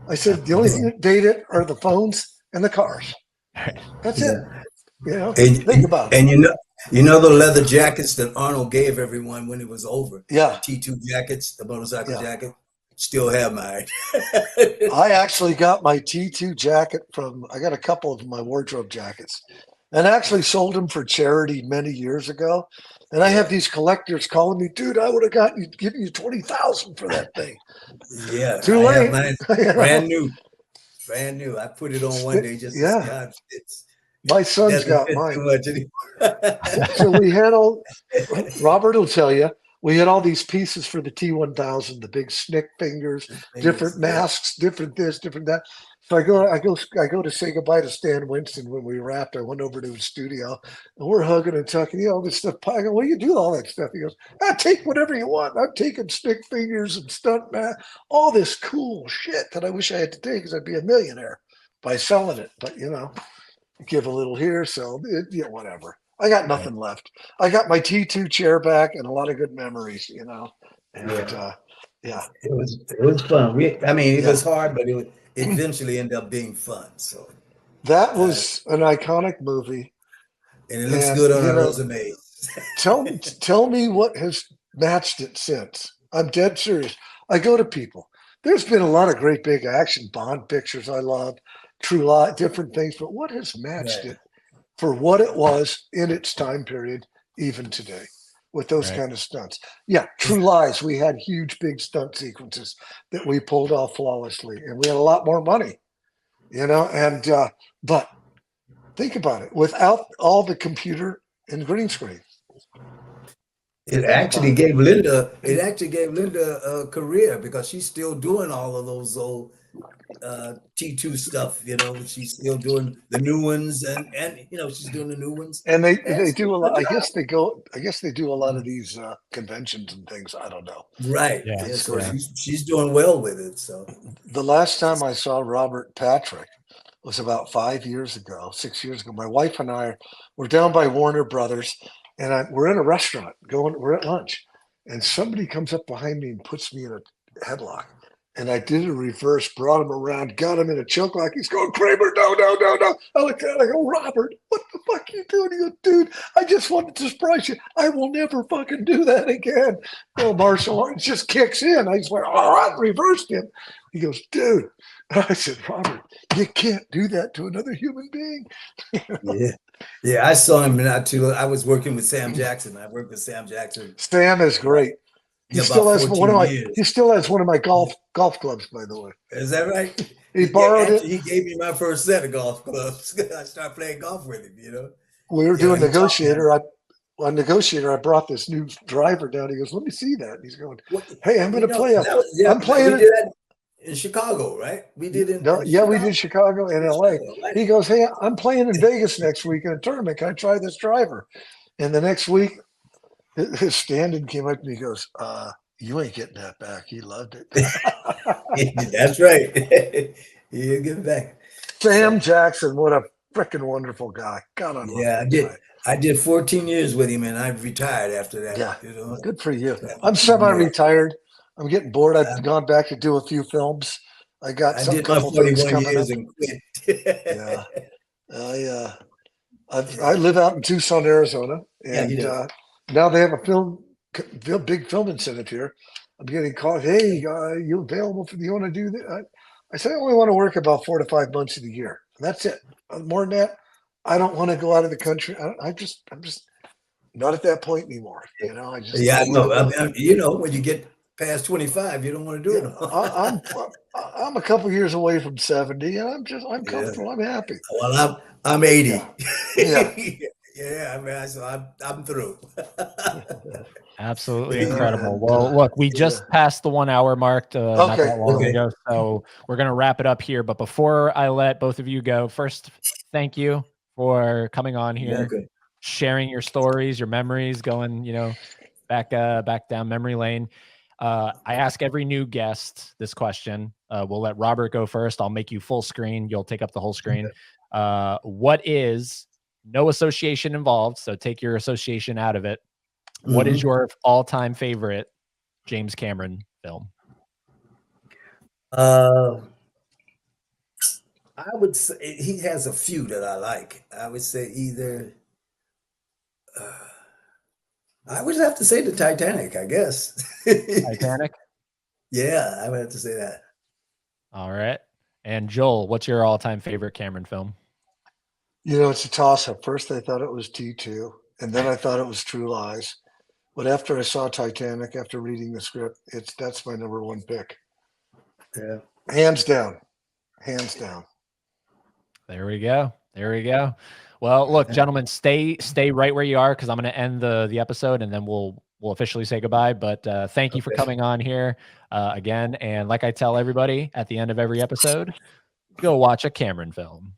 I said, the only thing that date it are the phones and the cars. That's it. You know, think about it. And you know the leather jackets that Arnold gave everyone when it was over. Yeah. T2 jackets, the motorcycle jacket. Still have mine. I actually got my T2 jacket I got a couple of my wardrobe jackets, and actually sold them for charity many years ago. And I have these collectors calling me, dude, I would have given you 20,000 for that thing. Yeah. Too late. Brand new. I put it on one day just to see how it fits. My son's got mine. So we had Robert will tell you, we had all these pieces for the T1000, the big snick fingers, different masks, different this, different that. So I go to say goodbye to Stan Winston when we wrapped. I went over to his studio and we're hugging and talking, you know, this stuff. I go, what do you do with all that stuff? He goes, take whatever you want. I'm taking stick fingers and stunt mask, all this cool shit that I wish I had to take because I'd be a millionaire by selling it. But you know, give a little here, sell it, you know, whatever. I got nothing left. I got my T2 chair back and a lot of good memories, you know. And it was fun. It was hard, but it eventually ended up being fun. So that was an iconic movie, and it looks good on our resume. tell me what has matched it since. I'm dead serious. I go to people. There's been a lot of great big action Bond pictures I love, True Lie, different things, but what has matched it for what it was in its time period, even today, with those kind of stunts? Yeah, True Lies, we had huge, big stunt sequences that we pulled off flawlessly, and we had a lot more money, you know. And but think about it, without all the computer and green screen, it actually gave Linda a career, because she's still doing all of those old T2 stuff, you know. She's still doing the new ones, and you know, she's doing the new ones, and they do a lot. I guess they do a lot of these conventions and things. I don't know. Right. Yeah. So she's doing well with it. So the last time I saw Robert Patrick was about 6 years ago. My wife and I were down by Warner Brothers, And we're in a restaurant we're at lunch, and somebody comes up behind me and puts me in a headlock. And I did a reverse, brought him around, got him in a choke lock. He's going, Kramer, no, no, no, no. I looked at him, I go, Robert, what the fuck are you doing? He goes, dude, I just wanted to surprise you. I will never fucking do that again. Well, martial arts just kicks in. I just went, I reversed him. He goes, dude. I said, Robert, you can't do that to another human being. Yeah, I saw him not too. I was working with Sam Jackson. I worked with Sam Jackson. Sam is great. He still has one of my. He still has one of my golf clubs, by the way. Is that right? He borrowed it. He gave me my first set of golf clubs. I started playing golf with him. You know, we were doing Negotiator. On Negotiator, I brought this new driver down. He goes, "Let me see that." And he's going, "Hey, I'm going to play. I'm playing it in Chicago, right? We did it. We did Chicago and LA. He goes, "Hey, I'm playing in Vegas next week in a tournament. Can I try this driver?" And the next week, his stand-in came up to me. He goes, "You ain't getting that back." He loved it. That's right. He'll get it back. Sam Jackson, what a freaking wonderful guy. God, I love that guy. I did 14 years with him, and I retired after that. Yeah, you know? Good for you. I'm semi-retired. I'm getting bored. I've gone back to do a few films. I did my 41 years and quit. I live out in Tucson, Arizona, and now they have a big film incentive here. I'm getting called. Hey, you available for? You want to do that? I say I only want to work about 4 to 5 months of the year. That's it. More than that, I don't want to go out of the country. I'm just not at that point anymore. You know, I just you know, when you get past 25, you don't want to do it. I'm a couple years away from 70, and I'm comfortable. I'm happy. Well, I'm 80. Yeah. I mean, so I'm through. Absolutely incredible. Well, look, we just passed the 1 hour mark not that long ago, so we're going to wrap it up here. But before I let both of you go, first, thank you for coming on here, sharing your stories, your memories, going, back down memory lane. I ask every new guest this question. We'll let Robert go first. I'll make you full screen. You'll take up the whole screen. What is, no association involved, so take your association out of it. What is your all-time favorite James Cameron film? I would say he has a few that I like. I would say either I would have to say the Titanic, I guess. Titanic? Yeah, I would have to say that. All right. And Joel, what's your all-time favorite Cameron film? It's a toss-up. First, I thought it was T2, and then I thought it was True Lies. But after I saw Titanic, after reading the script, that's my number one pick. Yeah. Hands down. Hands down. There we go. Well, look, gentlemen, stay right where you are, because I'm going to end the episode, and then we'll officially say goodbye. But thank you for coming on here again. And like I tell everybody at the end of every episode, go watch a Cameron film.